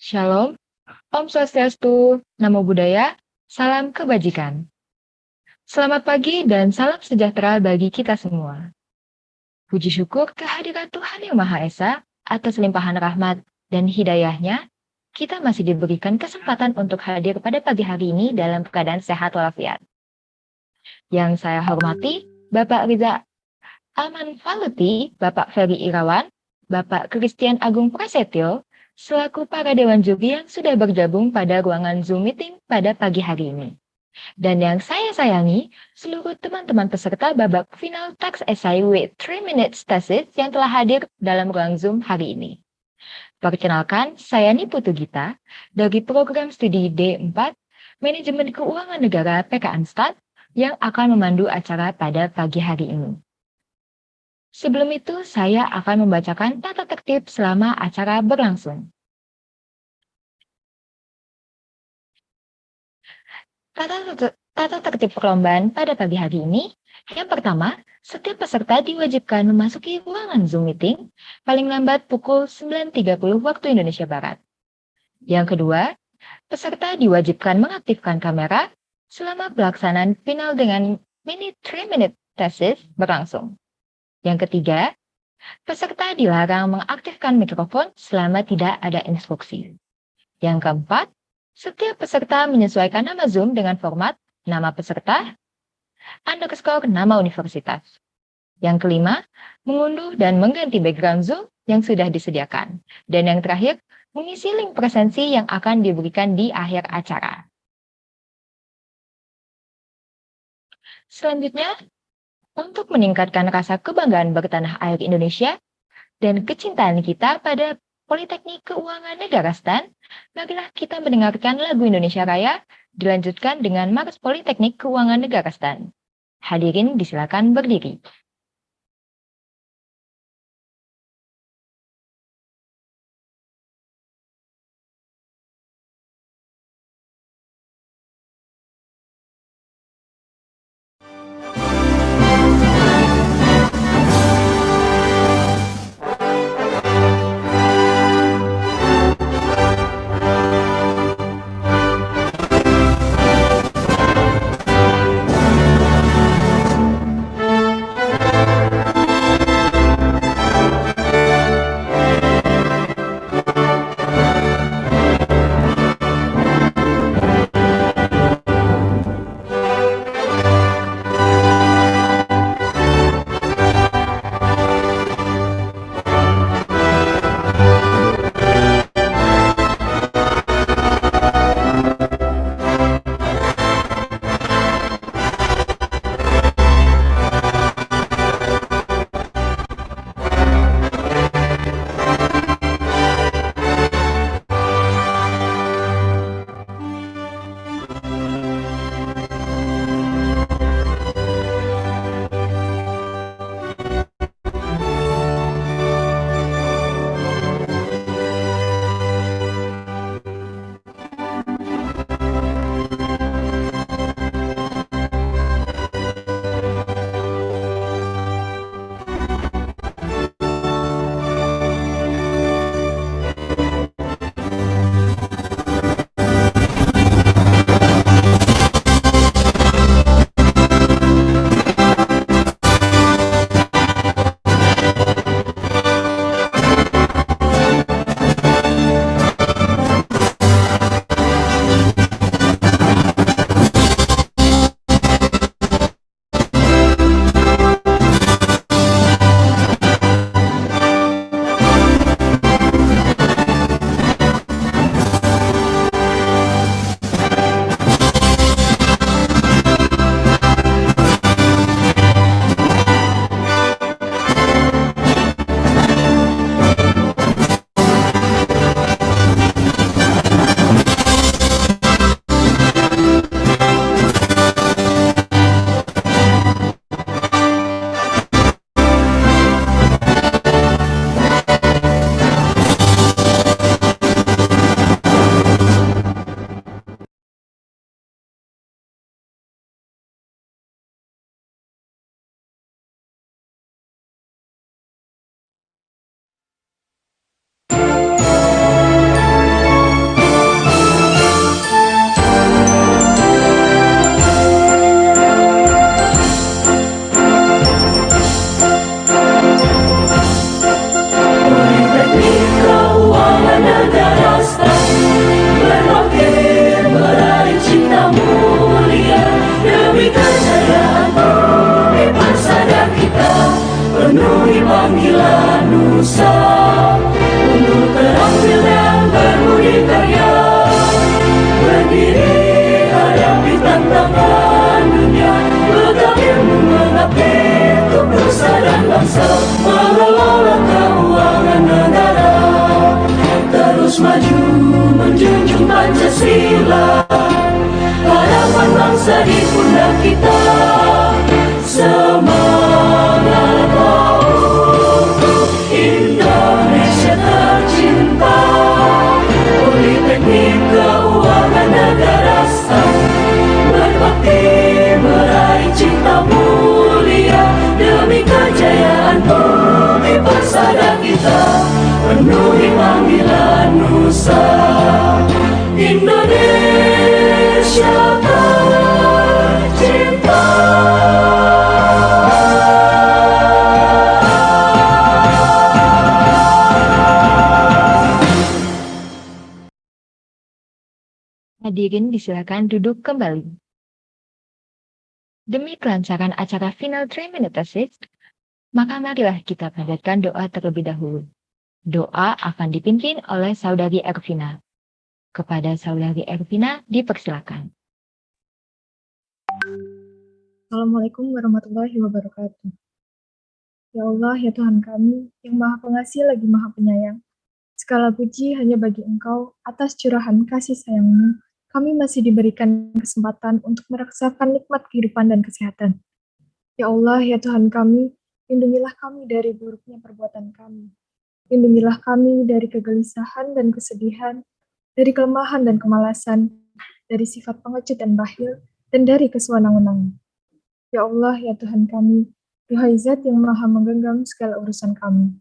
Shalom, Om Swastiastu, Namo Buddhaya, salam kebajikan. Selamat pagi dan salam sejahtera bagi kita semua. Puji syukur kehadiran Tuhan Yang Maha Esa atas limpahan rahmat dan hidayahnya, kita masih diberikan kesempatan untuk hadir pada pagi hari ini dalam keadaan sehat walafiat. Yang saya hormati, Bapak Riza Alman Faluti, Bapak Ferry Irawan, Bapak Christian Agung Prasetyo, selaku para Dewan Juri yang sudah bergabung pada ruangan Zoom meeting pada pagi hari ini. Dan yang saya sayangi, seluruh teman-teman peserta babak final tax essay with 3 minutes thesis yang telah hadir dalam ruang Zoom hari ini. Perkenalkan, saya Niputu Gita dari program studi D4 Manajemen Keuangan Negara PK Anstat yang akan memandu acara pada pagi hari ini. Sebelum itu, saya akan membacakan tata tertib selama acara berlangsung. Tata tertib perlombaan pada pagi hari ini, yang pertama, setiap peserta diwajibkan memasuki ruangan Zoom meeting paling lambat pukul 9.30 waktu Indonesia Barat. Yang kedua, peserta diwajibkan mengaktifkan kamera selama pelaksanaan final dengan mini 3-minute thesis berlangsung. Yang ketiga, peserta dilarang mengaktifkan mikrofon selama tidak ada instruksi. Yang keempat, setiap peserta menyesuaikan nama Zoom dengan format nama peserta, _ nama universitas. Yang kelima, mengunduh dan mengganti background Zoom yang sudah disediakan. Dan yang terakhir, mengisi link presensi yang akan diberikan di akhir acara. Selanjutnya, untuk meningkatkan rasa kebanggaan bertanah air Indonesia dan kecintaan kita pada Politeknik Keuangan Negara STAN, marilah kita mendengarkan lagu Indonesia Raya dilanjutkan dengan Mars Politeknik Keuangan Negara STAN. Hadirin disilakan berdiri. nusa, untuk terampil dan berbudi karya, berdiri hadapi tantangan dunia, pegang ilmu mengabdi untuk nusa dan bangsa, mengelola keuangan negara, terus maju menjunjung Pancasila, harapan bangsa di pundak kita. Semangatlah untuk Indonesia tercinta, Politeknik Keuangan Negara sah, berbakti meraih cinta mulia, demi kejayaan bumi persada kita, penuhi panggilan nusa, Indonesia tercinta. Hadirin disilakan duduk kembali. Demi kelancaran acara final 3 Minute Assist, maka marilah kita panjatkan doa terlebih dahulu. Doa akan dipimpin oleh Saudari Ervina. Kepada Saudari Ervina, dipersilakan. Assalamualaikum warahmatullahi wabarakatuh. Ya Allah, ya Tuhan kami, yang Maha Pengasih lagi Maha Penyayang. Segala puji hanya bagi Engkau atas curahan kasih sayang-Mu. Kami masih diberikan kesempatan untuk merasakan nikmat kehidupan dan kesehatan. Ya Allah, ya Tuhan kami, lindungilah kami dari buruknya perbuatan kami. Lindungilah kami dari kegelisahan dan kesedihan, dari kelemahan dan kemalasan, dari sifat pengecut dan bakhil, dan dari kesewenang-wenangan. Ya Allah, ya Tuhan kami, Duhai Zat yang Maha menggenggam segala urusan kami.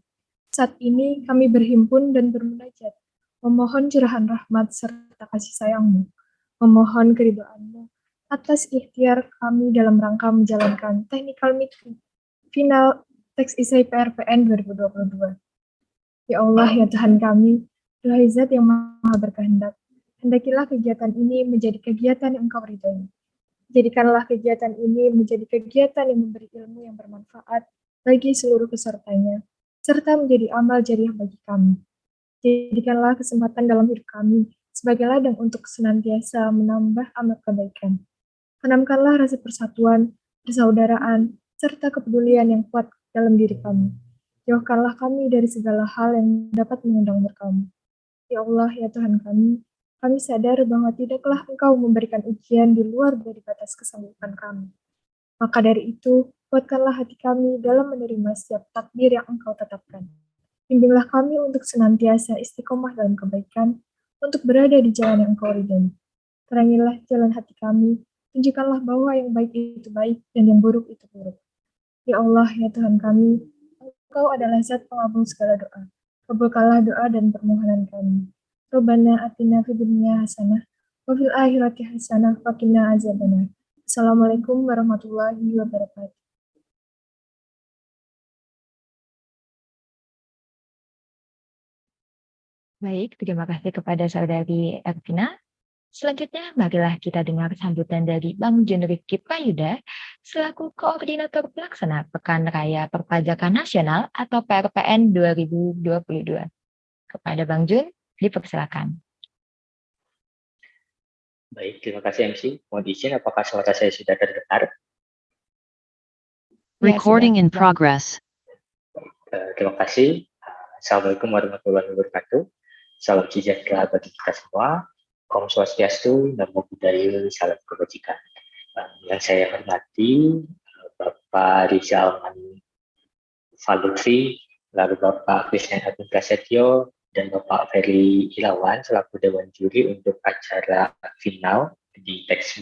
Saat ini kami berhimpun dan bermunajat, memohon curahan rahmat serta kasih sayang-Mu, memohon keridhaan-Mu atas ikhtiar kami dalam rangka menjalankan technical meeting final teks isai PRPN 2022. Ya Allah, ya Tuhan kami, Duhai Zat yang Maha berkehendak, hendakilah kegiatan ini menjadi kegiatan yang Engkau ridhoi. Jadikanlah kegiatan ini menjadi kegiatan yang memberi ilmu yang bermanfaat bagi seluruh pesertanya, serta menjadi amal jariah bagi kami. Jadikanlah kesempatan dalam hidup kami sebagai ladang untuk senantiasa menambah amal kebaikan. Tanamkanlah rasa persatuan, persaudaraan, serta kepedulian yang kuat dalam diri kami. Jauhkanlah kami dari segala hal yang dapat mengundang murka-Mu. Ya Allah, ya Tuhan kami sadar bahwa tidaklah Engkau memberikan ujian di luar dari batas kesanggupan kami. Maka dari itu, kuatkanlah hati kami dalam menerima setiap takdir yang Engkau tetapkan. Bimbinglah kami untuk senantiasa istiqomah dalam kebaikan, untuk berada di jalan yang Engkau ridhai. Terangilah jalan hati kami, tunjukkanlah bahwa yang baik itu baik dan yang buruk itu buruk. Ya Allah, ya Tuhan kami, Engkau adalah Zat pengabul segala doa. Kabulkanlah doa dan permohonan kami. Rabbana atina fid dunya hasanah wa fil akhirati hasanah wa qina azabannar. Assalamualaikum warahmatullahi wabarakatuh. Baik, terima kasih kepada Saudari Ervina. Selanjutnya, marilah kita dengar sambutan dari Bang Jun Rifki Prayuda selaku Koordinator Pelaksana Pekan Raya Perpajakan Nasional atau PRPN 2022. Kepada Bang Jun, dipersilakan. Baik, terima kasih MC. Mohon izin, apakah suara saya sudah terdengar? Recording in progress. Terima kasih. Assalamualaikum warahmatullahi wabarakatuh. Salam sejahtera bagi kita semua. Om Swastiastu, Namo Buddhaya, salam kebajikan. Yang saya hormati Bapak Rizal Falutri, lalu Bapak Krisna Agung Prasetyo, dan Bapak Ferry Ilawan selaku Dewan Juri untuk acara final di teks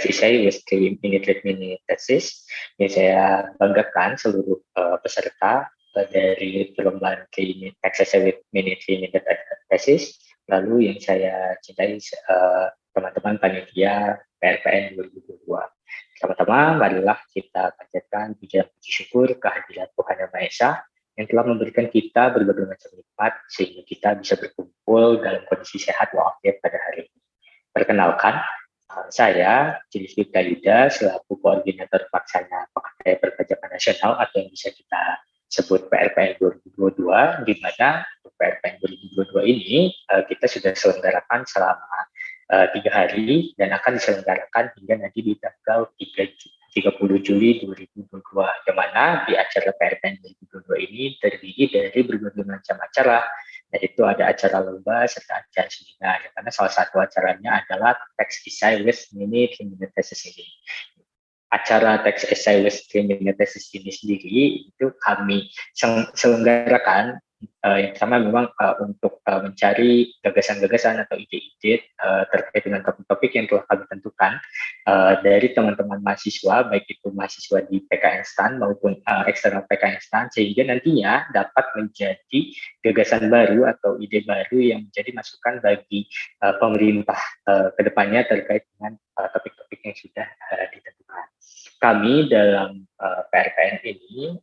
isai with 3 minute thesis. Yang saya banggakan seluruh peserta dari perlombaan teks isai with 3 minute thesis. Lalu yang saya cintai teman-teman panitia PRPN 2022. Pertama-tama, marilah kita panjatkan puji syukur kehadiran Tuhan Yang Maha Esa yang telah memberikan kita berbagai macam nikmat sehingga kita bisa berkumpul dalam kondisi sehat walafiat pada hari ini. Perkenalkan, saya Jilifri Prayuda selaku Koordinator Pelaksana Pekan Raya Perpajakan Nasional atau yang bisa kita disebut PRPN 2022, di mana untuk PRPN 2022 ini kita sudah selenggarakan selama 3 hari dan akan diselenggarakan hingga nanti di tanggal 30 Juli 2022, yang mana di acara PRPN 2022 ini terdiri dari berbagai macam acara, yaitu ada acara lomba serta acara seminar, yang mana salah satu acaranya adalah Tax Essay with Mini Thesis ini. Acara Tax Essay with Mini Thesis ini sendiri itu kami selenggarakan yang pertama memang untuk mencari gagasan-gagasan atau ide-ide terkait dengan topik-topik yang telah kami tentukan dari teman-teman mahasiswa, baik itu mahasiswa di PKN STAN maupun eksternal PKN STAN, sehingga nantinya dapat menjadi gagasan baru atau ide baru yang menjadi masukan bagi pemerintah ke depannya terkait dengan topik-topik yang sudah ditentukan. Kami dalam PRPN ini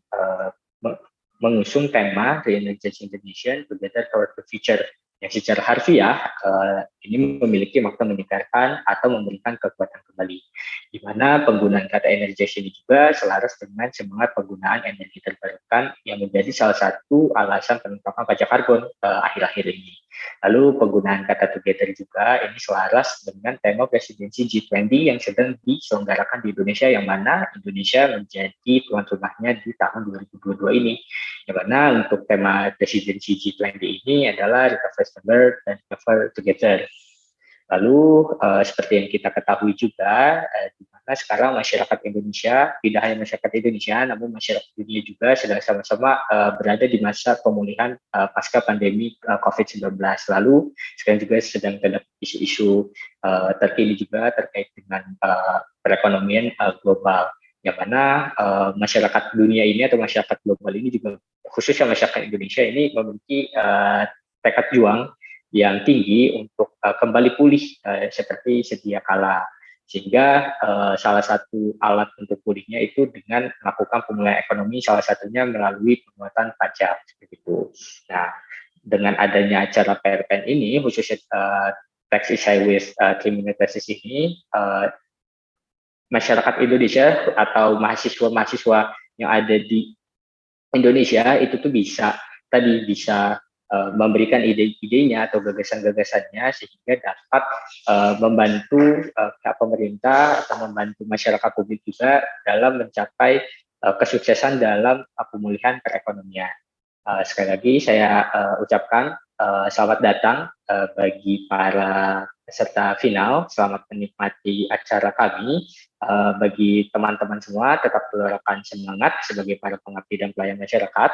mengusung tema Re-energizing Indonesia Together Toward the Future, yang secara harfiah ini memiliki makna meningkatkan atau memberikan kekuatan kembali, di mana penggunaan kata energization ini juga selaras dengan semangat penggunaan energi terbarukan yang menjadi salah satu alasan penetapan pajak karbon akhir-akhir ini. Lalu penggunaan kata together juga ini selaras dengan tema presidensi G20 yang sedang diselenggarakan di Indonesia, yang mana Indonesia menjadi tuan rumahnya di tahun 2022 ini. Yang mana untuk tema presidensi G20 ini adalah Recover Together dan Recover Together. Lalu seperti yang kita ketahui juga, di mana sekarang masyarakat Indonesia, tidak hanya masyarakat Indonesia, namun masyarakat dunia juga sedang sama-sama berada di masa pemulihan pasca pandemi COVID-19. Lalu sekarang juga sedang terdapat isu-isu terkini juga terkait dengan perekonomian global, yang mana masyarakat dunia ini atau masyarakat global ini juga, khususnya masyarakat Indonesia ini memiliki tekad juang yang tinggi untuk kembali pulih seperti sedia kala, sehingga salah satu alat untuk pulihnya itu dengan melakukan pemulihan ekonomi, salah satunya melalui penguatan pajak seperti itu. Nah, dengan adanya acara PRPN ini, khususnya Tax Essay with Criminal Justice ini, masyarakat Indonesia atau mahasiswa-mahasiswa yang ada di Indonesia itu tuh bisa memberikan ide-idenya atau gagasan-gagasannya, sehingga dapat membantu pemerintah atau membantu masyarakat publik juga dalam mencapai kesuksesan dalam pemulihan perekonomian. Sekali lagi saya ucapkan selamat datang bagi para peserta final, selamat menikmati acara kami. Bagi teman-teman semua, tetap gelorakan semangat sebagai para pengabdi dan pelayan masyarakat.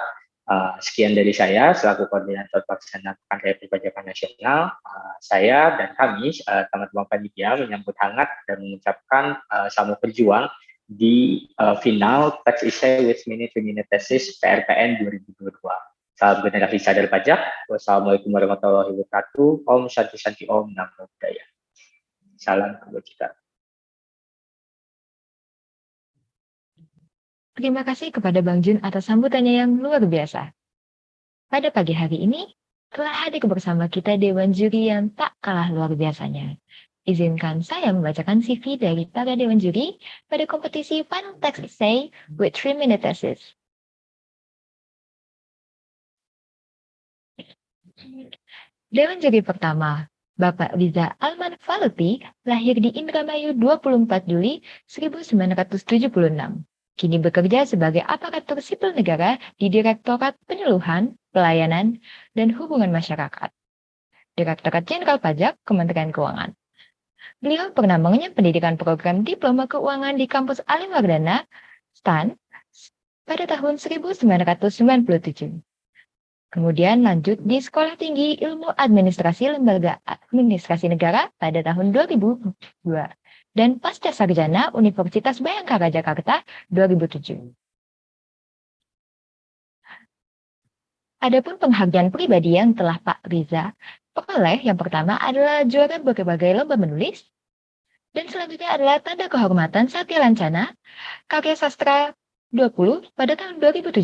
Sekian dari saya selaku koordinator pelaksana Pekan Raya Perpajakan Nasional. Saya dan kami teman-teman panitia menyambut hangat dan mengucapkan selamat berjuang di final Tax Essay with Mini Thesis PRPN 2022. Salam generasi sadar pajak. Wassalamualaikum warahmatullahi wabarakatuh. Om Shanti Shanti Om Namo Buddhaya. Salam kebajikan. Terima kasih kepada Bang Jun atas sambutannya yang luar biasa. Pada pagi hari ini, telah hadir bersama kita Dewan Juri yang tak kalah luar biasanya. Izinkan saya membacakan CV dari para Dewan Juri pada kompetisi Final Tax Essay with 3-minute Thesis. Dewan Juri pertama, Bapak Riza Alman Faluti, lahir di Indramayu 24 Juli 1976. Kini bekerja sebagai aparatur sipil negara di Direktorat Penyeluhan, Pelayanan, dan Hubungan Masyarakat, Direktorat Jenderal Pajak, Kementerian Keuangan. Beliau pernah mengenyam pendidikan program Diploma Keuangan di kampus Alim Wardana, STAN, pada tahun 1997. Kemudian lanjut di Sekolah Tinggi Ilmu Administrasi Lembaga Administrasi Negara pada tahun 2002. Dan pasca sarjana Universitas Bhayangkara Jakarta 2007. Adapun penghargaan pribadi yang telah Pak Riza peroleh, yang pertama adalah juara berbagai lomba menulis, dan selanjutnya adalah tanda kehormatan Satya Lancana Karya Sastra 20 pada tahun 2017.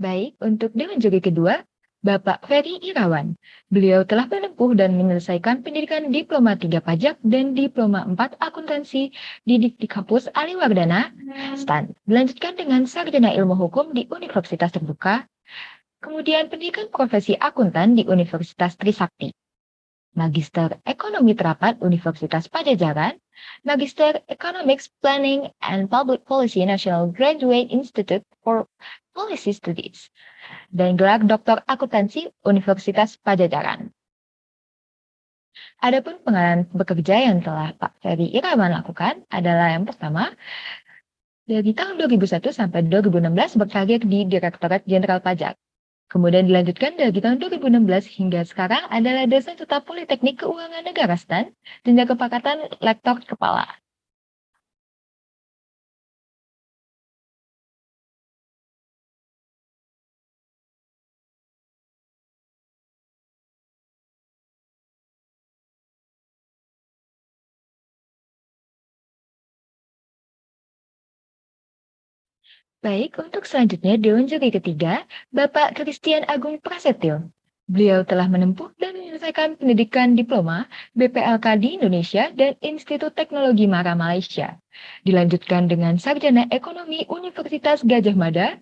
Baik, untuk dewan juri kedua, Bapak Ferry Irawan. Beliau telah menempuh dan menyelesaikan pendidikan Diploma 3 Pajak dan Diploma 4 Akuntansi di Kampus Aliwardana, STAN. Dilanjutkan dengan Sarjana Ilmu Hukum di Universitas Terbuka, kemudian pendidikan profesi akuntan di Universitas Trisakti. Magister Ekonomi Terapan Universitas Pajajaran, Magister Economics Planning and Public Policy National Graduate Institute for Policy Studies, dan gelar Doktor Akuntansi Universitas Pajajaran. Adapun pengalaman bekerja yang telah Pak Ferry Irawan lakukan adalah yang pertama, dari tahun 2001 sampai 2016 berkarir di Direktorat Jenderal Pajak. Kemudian dilanjutkan dari tahun 2016 hingga sekarang adalah dosen tetap Politeknik Keuangan Negara STAN, jenjang kepangkatan Lektor Kepala. Baik, untuk selanjutnya Dewan Juri ketiga, Bapak Christian Agung Prasetyo. Beliau telah menempuh dan menyelesaikan pendidikan diploma BPLK di Indonesia dan Institut Teknologi Mara Malaysia. Dilanjutkan dengan Sarjana Ekonomi Universitas Gajah Mada,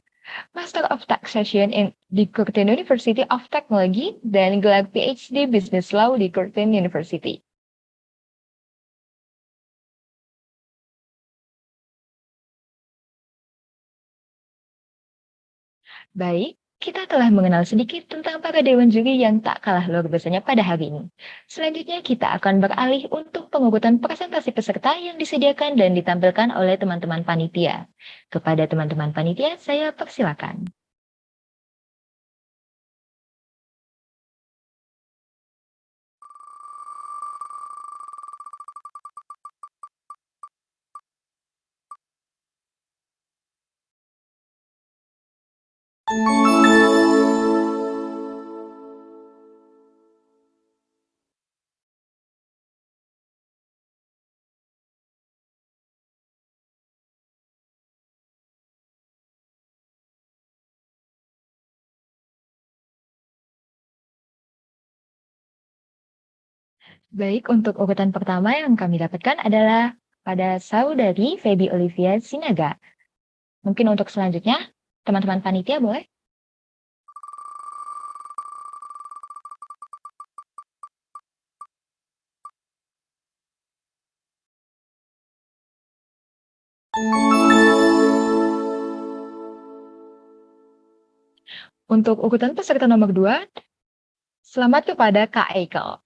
Master of Taxation di Curtin University of Technology, dan gelar PhD Business Law di Curtin University. Baik, kita telah mengenal sedikit tentang para dewan juri yang tak kalah luar biasanya pada hari ini. Selanjutnya kita akan beralih untuk pengurutan presentasi peserta yang disediakan dan ditampilkan oleh teman-teman panitia. Kepada teman-teman panitia, saya persilakan. Baik, untuk urutan pertama yang kami dapatkan adalah pada Saudari Feby Olivia Sinaga. Mungkin untuk selanjutnya, teman-teman panitia boleh? Untuk urutan peserta nomor 2, selamat kepada Kak Eikel.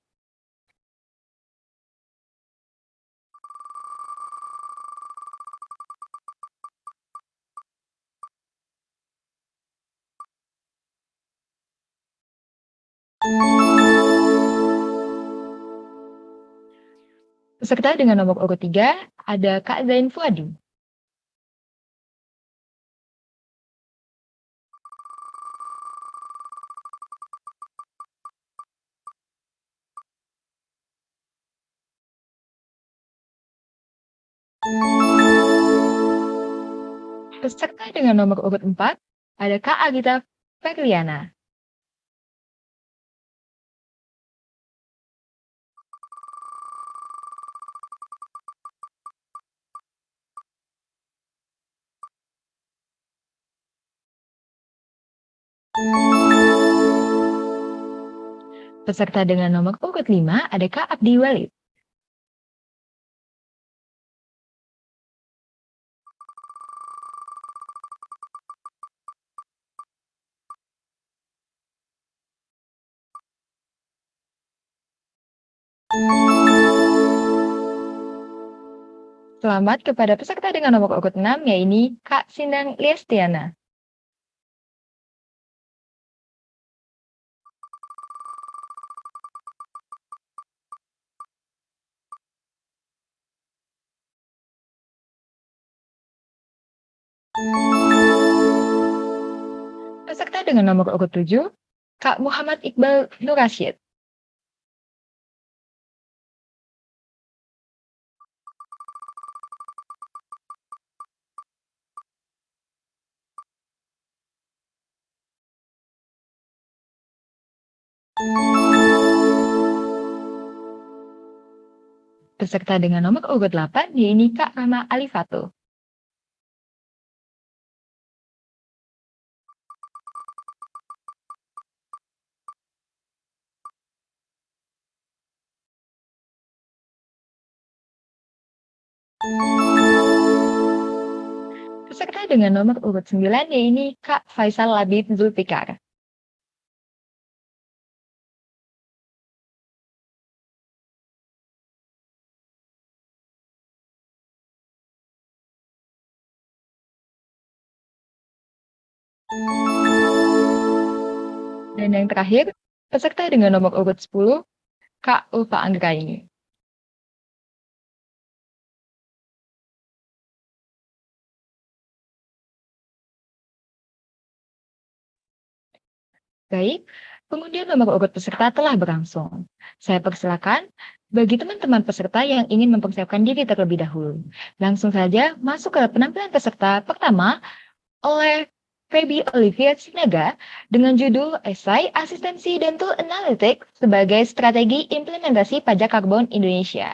Peserta dengan nomor urut 3 ada Kak Zain Fuadi. Peserta dengan nomor urut 4 ada Kak Agita Ferliana. Peserta dengan nomor urut 5 ada Kak Abdi Walid. Selamat kepada peserta dengan nomor urut 6, yaitu Kak Sindang Liestiana. Peserta dengan nomor urut 7, Kak Muhammad Iqbal Nur Rashid. Peserta dengan nomor urut 8 yaitu Kak Rama Alifato. Peserta dengan nomor urut 9 yaitu Kak Faisal Labib Zulfikar. Dan yang terakhir, peserta dengan nomor urut 10, Kak Ulfa Anggraini. Baik, pengundian nomor urut peserta telah berlangsung. Saya persilakan bagi teman-teman peserta yang ingin mempersiapkan diri terlebih dahulu. Langsung saja masuk ke penampilan peserta pertama oleh Feby Olivia Sinaga dengan judul Esai Asistensi dan Tool Analytics sebagai Strategi Implementasi Pajak Karbon Indonesia.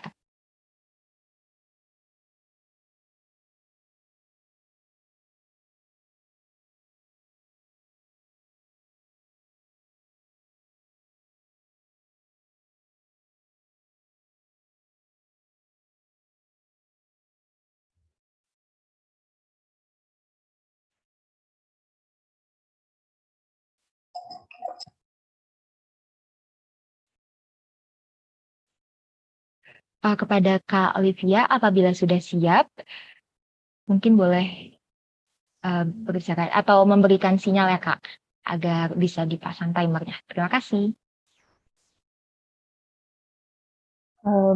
Kepada Kak Olivia, apabila sudah siap, mungkin boleh berbicara atau memberikan sinyal ya Kak, agar bisa dipasang timernya. Terima kasih.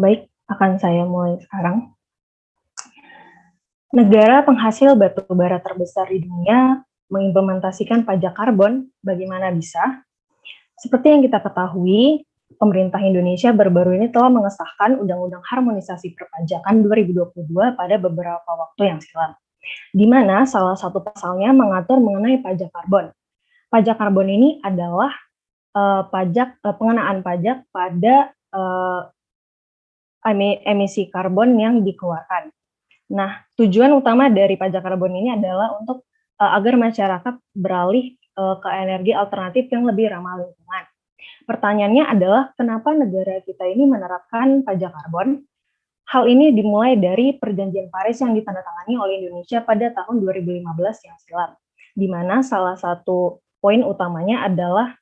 Baik, akan saya mulai sekarang. Negara penghasil batu bara terbesar di dunia mengimplementasikan pajak karbon, bagaimana bisa? Seperti yang kita ketahui, pemerintah Indonesia baru-baru ini telah mengesahkan Undang-Undang Harmonisasi Perpajakan 2022 pada beberapa waktu yang silam, di mana salah satu pasalnya mengatur mengenai pajak karbon. Pajak karbon ini adalah pengenaan pajak pada emisi karbon yang dikeluarkan. Nah, tujuan utama dari pajak karbon ini adalah untuk agar masyarakat beralih ke energi alternatif yang lebih ramah lingkungan. Pertanyaannya adalah kenapa negara kita ini menerapkan pajak karbon? Hal ini dimulai dari Perjanjian Paris yang ditandatangani oleh Indonesia pada tahun 2015 yang silam, di mana salah satu poin utamanya adalah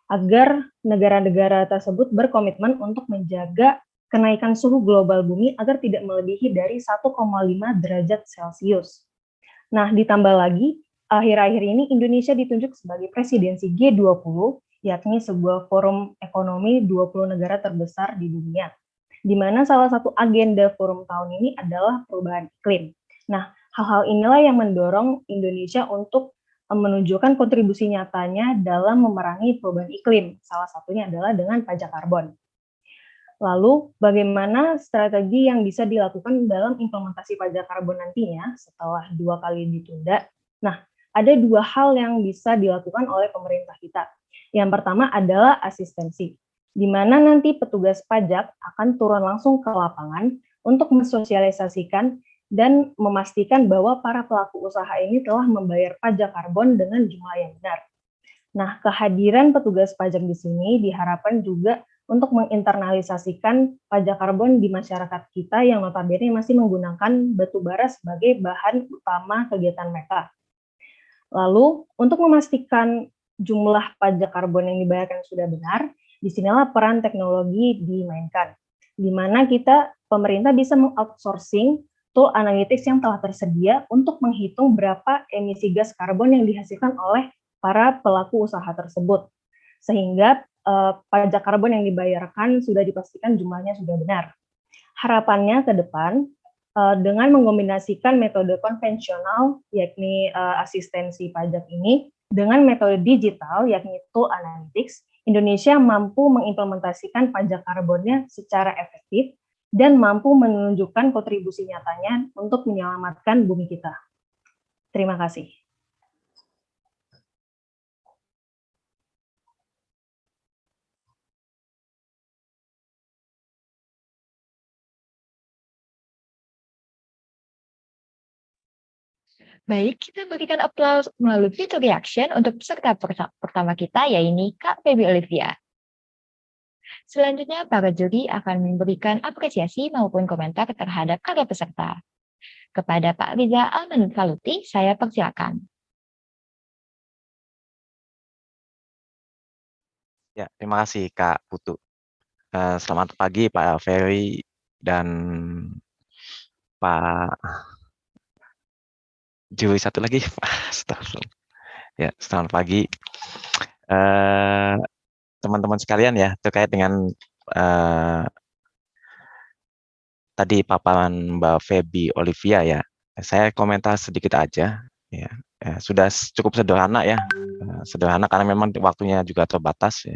agar negara-negara tersebut berkomitmen untuk menjaga kenaikan suhu global bumi agar tidak melebihi dari 1,5 derajat Celcius. Nah, ditambah lagi, akhir-akhir ini Indonesia ditunjuk sebagai presidensi G20, yakni sebuah forum ekonomi 20 negara terbesar di dunia, di mana salah satu agenda forum tahun ini adalah perubahan iklim. Nah, hal-hal inilah yang mendorong Indonesia untuk menunjukkan kontribusi nyatanya dalam memerangi perubahan iklim. Salah satunya adalah dengan pajak karbon. Lalu, bagaimana strategi yang bisa dilakukan dalam implementasi pajak karbon nantinya setelah 2 kali ditunda? Nah, ada 2 hal yang bisa dilakukan oleh pemerintah kita. Yang pertama adalah asistensi, di mana nanti petugas pajak akan turun langsung ke lapangan untuk mensosialisasikan dan memastikan bahwa para pelaku usaha ini telah membayar pajak karbon dengan jumlah yang benar. Nah, kehadiran petugas pajak di sini diharapkan juga untuk menginternalisasikan pajak karbon di masyarakat kita yang notabene masih menggunakan batu bara sebagai bahan utama kegiatan mereka. Lalu, untuk memastikan jumlah pajak karbon yang dibayarkan sudah benar, disinilah peran teknologi dimainkan, di mana pemerintah bisa mengoutsourcing tool analytics yang telah tersedia untuk menghitung berapa emisi gas karbon yang dihasilkan oleh para pelaku usaha tersebut, sehingga pajak karbon yang dibayarkan sudah dipastikan jumlahnya sudah benar. Harapannya ke depan, dengan mengkombinasikan metode konvensional, yakni asistensi pajak ini, dengan metode digital, yakni tool analytics, Indonesia mampu mengimplementasikan pajak karbonnya secara efektif dan mampu menunjukkan kontribusi nyatanya untuk menyelamatkan bumi kita. Terima kasih. Baik, kita berikan aplaus melalui fitur reaction untuk peserta pertama kita, yaitu Kak Feby Olivia. Selanjutnya, para juri akan memberikan apresiasi maupun komentar terhadap karya peserta. Kepada Pak Riza Almanut Faluti, saya persilakan. Ya, terima kasih Kak Putu. Selamat pagi Pak Ferry dan Pak juri satu lagi. Astagfirullah. Ya, selamat pagi teman-teman sekalian ya, terkait dengan tadi paparan Mbak Feby Olivia ya. Saya komentar sedikit aja ya. Sudah cukup sederhana ya. Sederhana karena memang waktunya juga terbatas ya.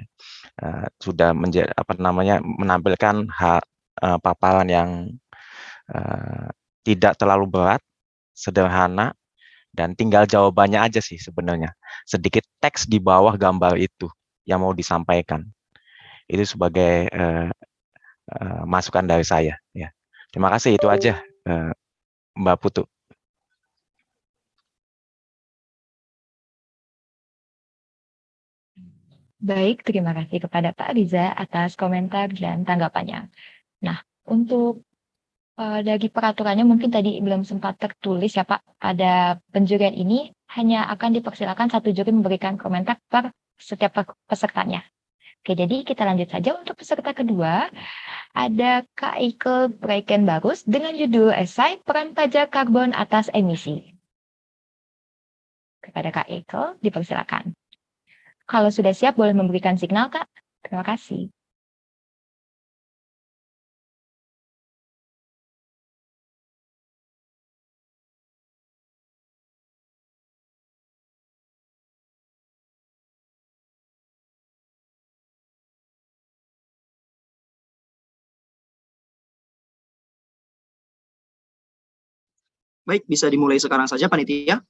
Sudah menampilkan paparan yang tidak terlalu berat, sederhana, dan tinggal jawabannya aja sih sebenarnya. Sedikit teks di bawah gambar itu yang mau disampaikan. Itu sebagai masukan dari saya ya. Terima kasih, itu aja Mbak Putu. Baik, terima kasih kepada Pak Riza atas komentar dan tanggapannya. Nah, untuk dari peraturannya mungkin tadi belum sempat tertulis ya Pak, pada penjurian ini hanya akan dipersilakan satu juri memberikan komentar per setiap pesertanya. Oke, jadi kita lanjut saja untuk peserta kedua. Ada Kak Eike Breikenbarus dengan judul esai Peran Pajak Karbon Atas Emisi. Kepada Kak Eike, dipersilakan. Kalau sudah siap, boleh memberikan signal, Kak. Terima kasih. Baik, bisa dimulai sekarang saja, Panitia.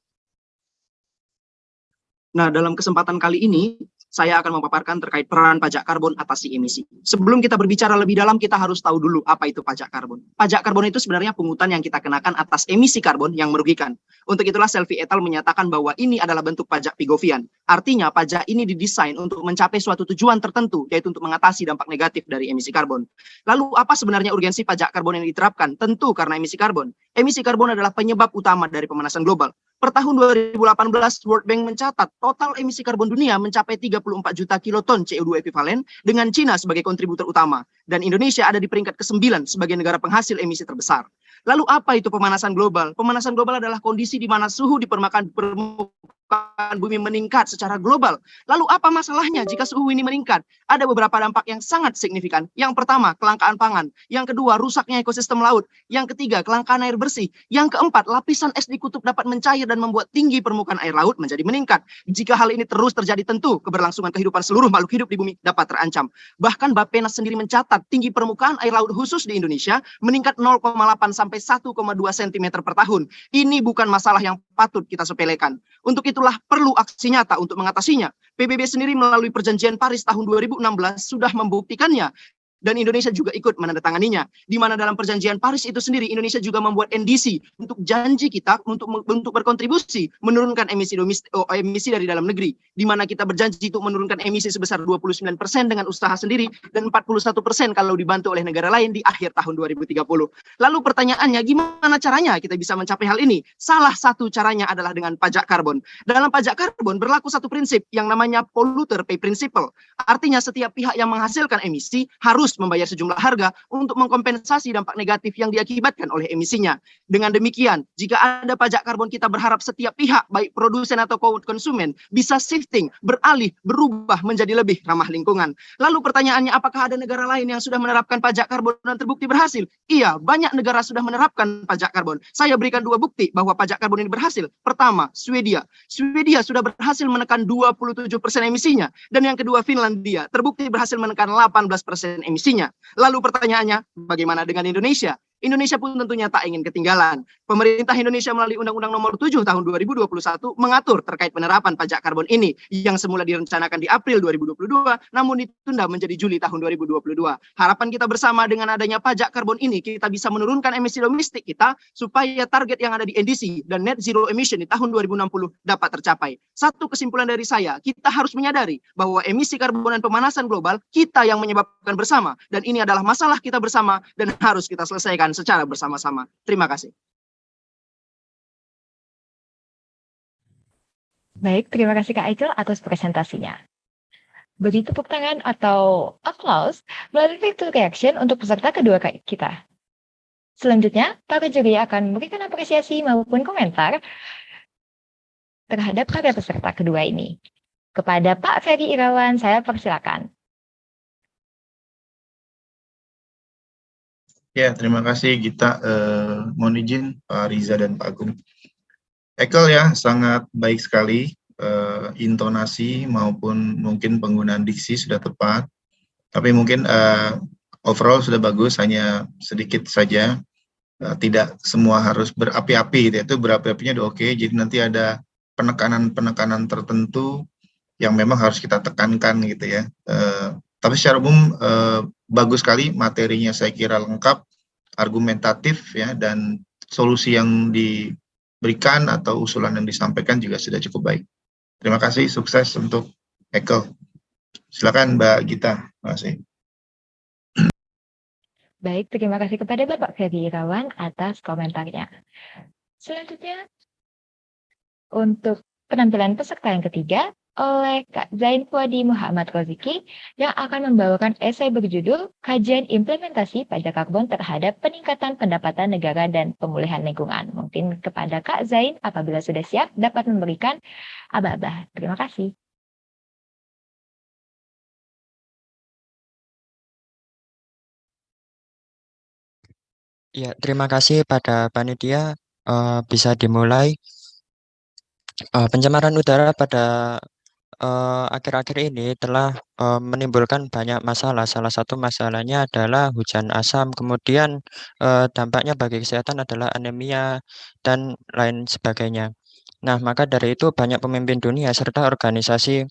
Nah, dalam kesempatan kali ini, saya akan memaparkan terkait peran pajak karbon atasi emisi. Sebelum kita berbicara lebih dalam, kita harus tahu dulu apa itu pajak karbon. Pajak karbon itu sebenarnya pungutan yang kita kenakan atas emisi karbon yang merugikan. Untuk itulah Selvi et al. Menyatakan bahwa ini adalah bentuk pajak Pigovian. Artinya, pajak ini didesain untuk mencapai suatu tujuan tertentu, yaitu untuk mengatasi dampak negatif dari emisi karbon. Lalu, apa sebenarnya urgensi pajak karbon yang diterapkan? Tentu karena emisi karbon. Emisi karbon adalah penyebab utama dari pemanasan global. Per tahun 2018, World Bank mencatat total emisi karbon dunia mencapai 34 juta kiloton CO2 ekuivalen dengan Cina sebagai kontributor utama. Dan Indonesia ada di peringkat ke-9 sebagai negara penghasil emisi terbesar. Lalu apa itu pemanasan global? Pemanasan global adalah kondisi di mana suhu di permukaan bumi meningkat secara global. Lalu apa masalahnya jika suhu ini meningkat? Ada beberapa dampak yang sangat signifikan. Yang pertama, kelangkaan pangan. Yang kedua, rusaknya ekosistem laut. Yang ketiga, kelangkaan air bersih. Yang keempat, lapisan es di kutub dapat mencair dan membuat tinggi permukaan air laut menjadi meningkat. Jika hal ini terus terjadi, tentu keberlangsungan kehidupan seluruh makhluk hidup di bumi dapat terancam. Bahkan Bappenas sendiri mencatat tinggi permukaan air laut khusus di Indonesia meningkat 0,8 sampai 1,2 cm per tahun. Ini bukan masalah yang patut kita sepelekan. Untuk itulah perlu aksi nyata untuk mengatasinya. PBB sendiri melalui Perjanjian Paris tahun 2016 sudah membuktikannya. Dan Indonesia juga ikut menandatanganinya. Di mana dalam Perjanjian Paris itu sendiri, Indonesia juga membuat NDC untuk janji kita untuk berkontribusi menurunkan emisi dari dalam negeri. Di mana kita berjanji untuk menurunkan emisi sebesar 29% dengan usaha sendiri dan 41% kalau dibantu oleh negara lain di akhir tahun 2030. Lalu pertanyaannya, gimana caranya kita bisa mencapai hal ini? Salah satu caranya adalah dengan pajak karbon. Dalam pajak karbon berlaku satu prinsip yang namanya polluter pay principle. Artinya setiap pihak yang menghasilkan emisi harus membayar sejumlah harga untuk mengkompensasi dampak negatif yang diakibatkan oleh emisinya. Dengan demikian, jika ada pajak karbon, kita berharap setiap pihak, baik produsen atau konsumen, bisa shifting, beralih, berubah menjadi lebih ramah lingkungan. Lalu pertanyaannya, apakah ada negara lain yang sudah menerapkan pajak karbon dan terbukti berhasil? Iya, banyak negara sudah menerapkan pajak karbon. Saya berikan 2 bukti bahwa pajak karbon ini berhasil. Pertama, Swedia. Swedia sudah berhasil menekan 27% emisinya. Dan yang kedua, Finlandia. Terbukti berhasil menekan 18% emisinya. Lalu pertanyaannya, bagaimana dengan Indonesia? Indonesia pun tentunya tak ingin ketinggalan. Pemerintah Indonesia melalui Undang-Undang Nomor 7 Tahun 2021 mengatur terkait penerapan pajak karbon ini yang semula direncanakan di April 2022 namun ditunda menjadi Juli tahun 2022. Harapan kita bersama dengan adanya pajak karbon ini kita bisa menurunkan emisi domestik kita supaya target yang ada di NDC dan net zero emission di tahun 2060 dapat tercapai. Satu kesimpulan dari saya, kita harus menyadari bahwa emisi karbon dan pemanasan global kita yang menyebabkan bersama dan ini adalah masalah kita bersama dan harus kita selesaikan secara bersama-sama. Terima kasih. Baik, terima kasih Kak Aicel atas presentasinya. Beri tepuk tangan atau applause melalui virtual reaction untuk peserta kedua kita. Selanjutnya, para juri akan memberikan apresiasi maupun komentar terhadap karya peserta kedua ini. Kepada Pak Ferry Irawan, saya persilakan. Ya, terima kasih Gita. Mohon izin Pak Riza dan Pak Agung. Ekel ya, sangat baik sekali. Intonasi maupun mungkin penggunaan diksi sudah tepat. Tapi mungkin overall sudah bagus, hanya sedikit saja. Tidak semua harus berapi-api, gitu. Itu berapi-apinya udah oke. Jadi nanti ada penekanan-penekanan tertentu yang memang harus kita tekankan gitu ya. Tapi secara umum bagus sekali, materinya saya kira lengkap, argumentatif ya, dan solusi yang diberikan atau usulan yang disampaikan juga sudah cukup baik. Terima kasih, sukses untuk Ekel. Silakan Mbak Gita. Terima kasih. Baik, terima kasih kepada Bapak Ferry Irawan atas komentarnya. Selanjutnya, untuk penampilan peserta yang ketiga, oleh Kak Zain Fuadi Muhammad Roziki yang akan membawakan esai berjudul Kajian Implementasi Pajak Karbon Terhadap Peningkatan Pendapatan Negara dan Pemulihan Lingkungan. Mungkin kepada Kak Zain apabila sudah siap dapat memberikan aba-aba. Terima kasih. Ya, terima kasih pada panitia. Bisa dimulai. Pencemaran udara pada akhir-akhir ini telah menimbulkan banyak masalah. Salah satu masalahnya adalah hujan asam, kemudian dampaknya bagi kesehatan adalah anemia dan lain sebagainya. Nah, maka dari itu banyak pemimpin dunia serta organisasi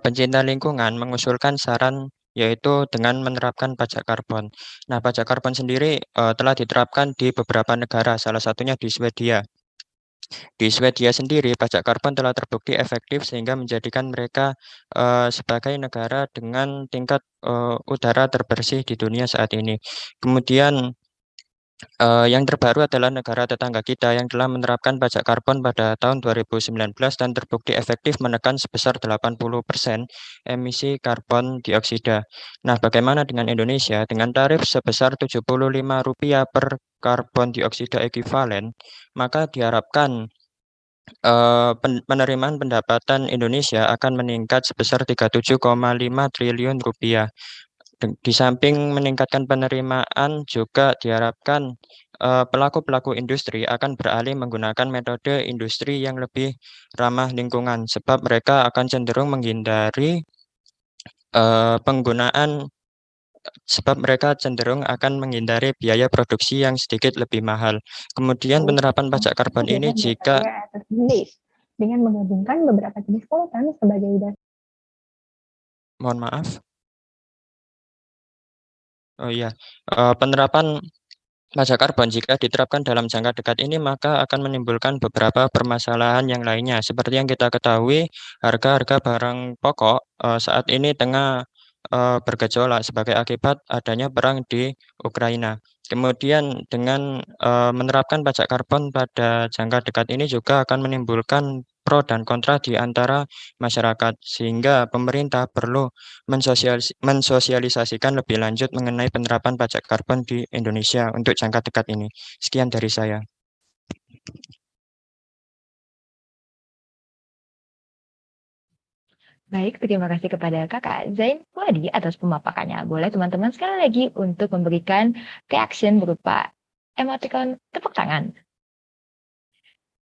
pencinta lingkungan mengusulkan saran yaitu dengan menerapkan pajak karbon. Nah, pajak karbon sendiri telah diterapkan di beberapa negara, salah satunya di Swedia. Di Swedia sendiri, pajak karbon telah terbukti efektif sehingga menjadikan mereka sebagai negara dengan tingkat udara terbersih di dunia saat ini. Kemudian yang terbaru adalah negara tetangga kita yang telah menerapkan pajak karbon pada tahun 2019 dan terbukti efektif menekan sebesar 80% emisi karbon dioksida. Nah, bagaimana dengan Indonesia? Dengan tarif sebesar Rp75 per karbon dioksida ekuivalen, maka diharapkan penerimaan pendapatan Indonesia akan meningkat sebesar Rp37,5 triliun. Di samping meningkatkan penerimaan juga diharapkan pelaku-pelaku industri akan beralih menggunakan metode industri yang lebih ramah lingkungan sebab mereka akan cenderung menghindari biaya produksi yang sedikit lebih mahal. Kemudian penerapan pajak karbon ini jika dengan menggabungkan beberapa jenis polutan sebagai dasar. Mohon maaf. Oh iya, penerapan pajak karbon jika diterapkan dalam jangka dekat ini maka akan menimbulkan beberapa permasalahan yang lainnya. Seperti yang kita ketahui, harga-harga barang pokok saat ini tengah bergejolak sebagai akibat adanya perang di Ukraina. Kemudian dengan menerapkan pajak karbon pada jangka dekat ini juga akan menimbulkan pro dan kontra di antara masyarakat sehingga pemerintah perlu mensosialisasikan lebih lanjut mengenai penerapan pajak karbon di Indonesia untuk jangka dekat ini. Sekian dari saya. Baik, terima kasih kepada Kakak Zain Fuadi atas pemaparannya. Boleh teman-teman sekali lagi untuk memberikan reaction berupa emoticon tepuk tangan.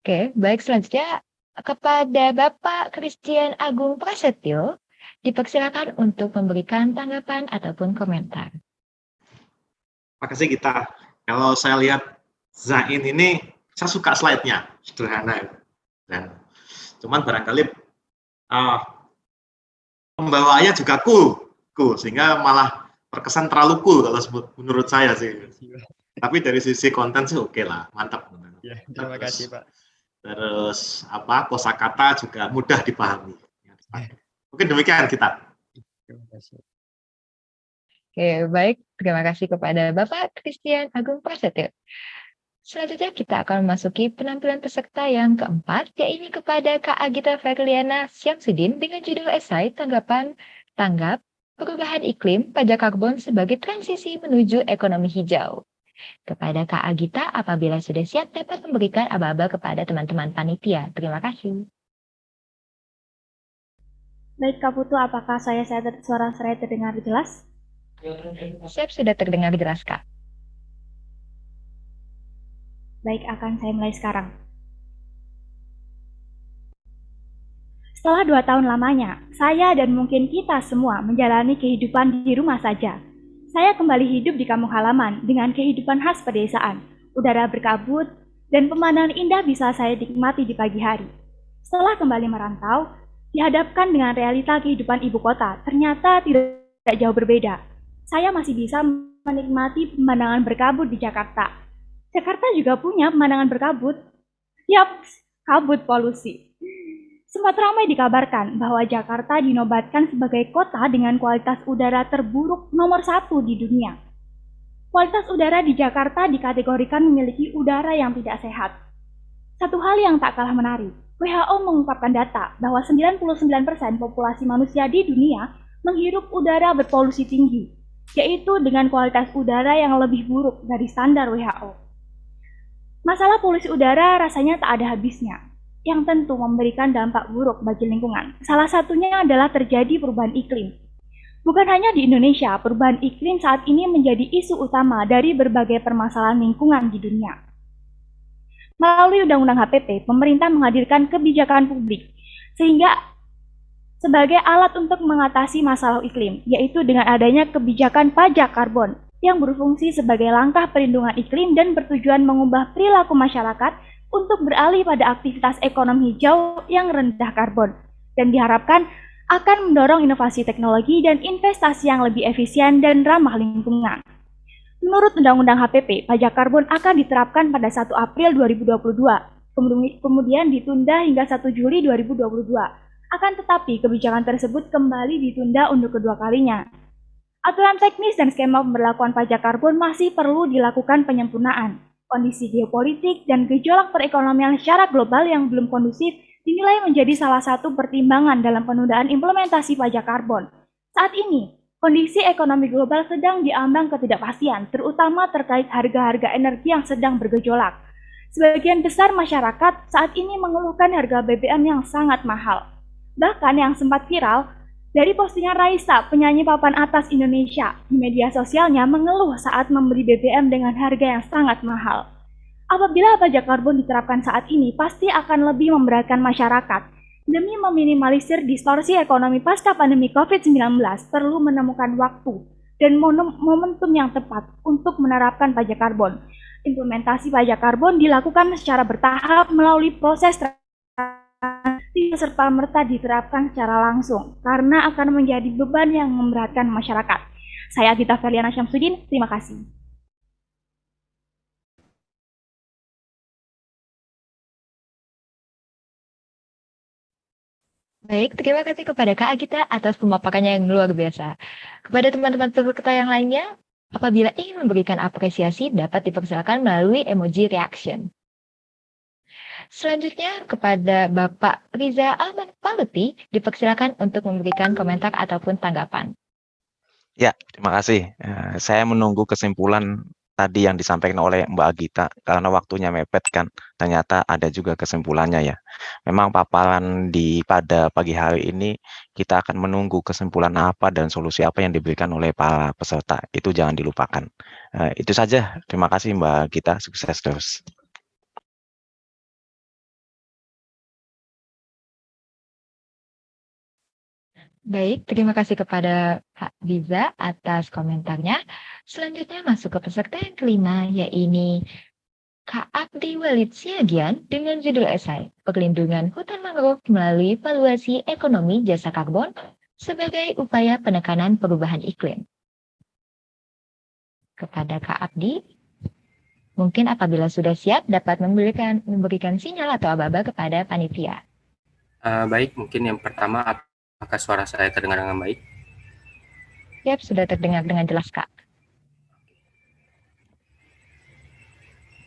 Oke, baik selanjutnya kepada Bapak Christian Agung Prasetyo, dipersilakan untuk memberikan tanggapan ataupun komentar. Terima kasih Gita. Kalau saya lihat Zain ini saya suka slide-nya, sederhana. Dan cuman barangkali pembawaannya juga cool, sehingga malah terkesan terlalu cool kalau menurut saya sih. Tapi dari sisi konten sih oke lah, mantap. Ya, terima kasih Pak. Terus kosakata juga mudah dipahami. Mungkin demikian kita. Terima kasih. Oke, baik. Terima kasih kepada Bapak Christian Agung Prasetyo. Selanjutnya kita akan memasuki penampilan peserta yang keempat, yaitu kepada Kak Agita Ferliana Syamsuddin dengan judul esai tanggap perubahan iklim pajak karbon sebagai transisi menuju ekonomi hijau. Kepada Kak Agita, apabila sudah siap dapat memberikan aba-aba kepada teman-teman panitia. Terima kasih. Baik Kak Putu, apakah suara saya terdengar jelas? Siap, sudah terdengar jelas Kak. Baik, akan saya mulai sekarang. Setelah 2 tahun lamanya, saya dan mungkin kita semua menjalani kehidupan di rumah saja. Saya kembali hidup di kampung halaman dengan kehidupan khas pedesaan, udara berkabut, dan pemandangan indah bisa saya nikmati di pagi hari. Setelah kembali merantau, dihadapkan dengan realita kehidupan ibu kota, ternyata tidak jauh berbeda. Saya masih bisa menikmati pemandangan berkabut di Jakarta. Jakarta juga punya pemandangan berkabut. Yap, kabut polusi. Sempat ramai dikabarkan bahwa Jakarta dinobatkan sebagai kota dengan kualitas udara terburuk nomor 1 di dunia. Kualitas udara di Jakarta dikategorikan memiliki udara yang tidak sehat. Satu hal yang tak kalah menarik, WHO mengungkapkan data bahwa 99% populasi manusia di dunia menghirup udara berpolusi tinggi, yaitu dengan kualitas udara yang lebih buruk dari standar WHO. Masalah polusi udara rasanya tak ada habisnya, yang tentu memberikan dampak buruk bagi lingkungan. Salah satunya adalah terjadi perubahan iklim. Bukan hanya di Indonesia, perubahan iklim saat ini menjadi isu utama dari berbagai permasalahan lingkungan di dunia. Melalui Undang-Undang HPP, pemerintah menghadirkan kebijakan publik, sehingga sebagai alat untuk mengatasi masalah iklim, yaitu dengan adanya kebijakan pajak karbon, yang berfungsi sebagai langkah perlindungan iklim dan bertujuan mengubah perilaku masyarakat untuk beralih pada aktivitas ekonomi hijau yang rendah karbon, dan diharapkan akan mendorong inovasi teknologi dan investasi yang lebih efisien dan ramah lingkungan. Menurut Undang-Undang HPP, pajak karbon akan diterapkan pada 1 April 2022, kemudian ditunda hingga 1 Juli 2022. Akan tetapi, kebijakan tersebut kembali ditunda untuk kedua kalinya. Aturan teknis dan skema pemberlakuan pajak karbon masih perlu dilakukan penyempurnaan. Kondisi geopolitik dan gejolak perekonomian secara global yang belum kondusif dinilai menjadi salah satu pertimbangan dalam penundaan implementasi pajak karbon. Saat ini, kondisi ekonomi global sedang diambang ketidakpastian, terutama terkait harga-harga energi yang sedang bergejolak. Sebagian besar masyarakat saat ini mengeluhkan harga BBM yang sangat mahal. Bahkan yang sempat viral, dari postingan Raisa, penyanyi papan atas Indonesia, di media sosialnya mengeluh saat membeli BBM dengan harga yang sangat mahal. Apabila pajak karbon diterapkan saat ini, pasti akan lebih memberatkan masyarakat. Demi meminimalisir distorsi ekonomi pasca pandemi COVID-19, perlu menemukan waktu dan momentum yang tepat untuk menerapkan pajak karbon. Implementasi pajak karbon dilakukan secara bertahap melalui proses tidak serta-merta diterapkan secara langsung, karena akan menjadi beban yang memberatkan masyarakat. Saya Agita Ferliana Syamsuddin, terima kasih. Baik, terima kasih kepada Kak Agita atas pemaparannya yang luar biasa. Kepada teman-teman peserta yang lainnya, apabila ingin memberikan apresiasi dapat dipersilakan melalui emoji reaction. Selanjutnya kepada Bapak Riza Ahmad Paluti dipersilakan untuk memberikan komentar ataupun tanggapan. Ya, terima kasih. Saya menunggu kesimpulan tadi yang disampaikan oleh Mbak Agita karena waktunya mepet kan. Ternyata ada juga kesimpulannya ya. Memang paparan pada pagi hari ini kita akan menunggu kesimpulan apa dan solusi apa yang diberikan oleh para peserta. Itu jangan dilupakan. Itu saja. Terima kasih Mbak Agita. Sukses terus. Baik, terima kasih kepada Pak Riza atas komentarnya. Selanjutnya masuk ke peserta yang kelima, yaitu Kak Abdi Walid Siagian dengan judul esai Perlindungan Hutan Mangrove melalui Valuasi Ekonomi Jasa Karbon sebagai upaya penekanan perubahan iklim. Kepada Kak Abdi, mungkin apabila sudah siap dapat memberikan sinyal atau aba-aba kepada panitia. Baik, mungkin yang pertama, apakah suara saya terdengar dengan baik? Siap, sudah terdengar dengan jelas, Kak.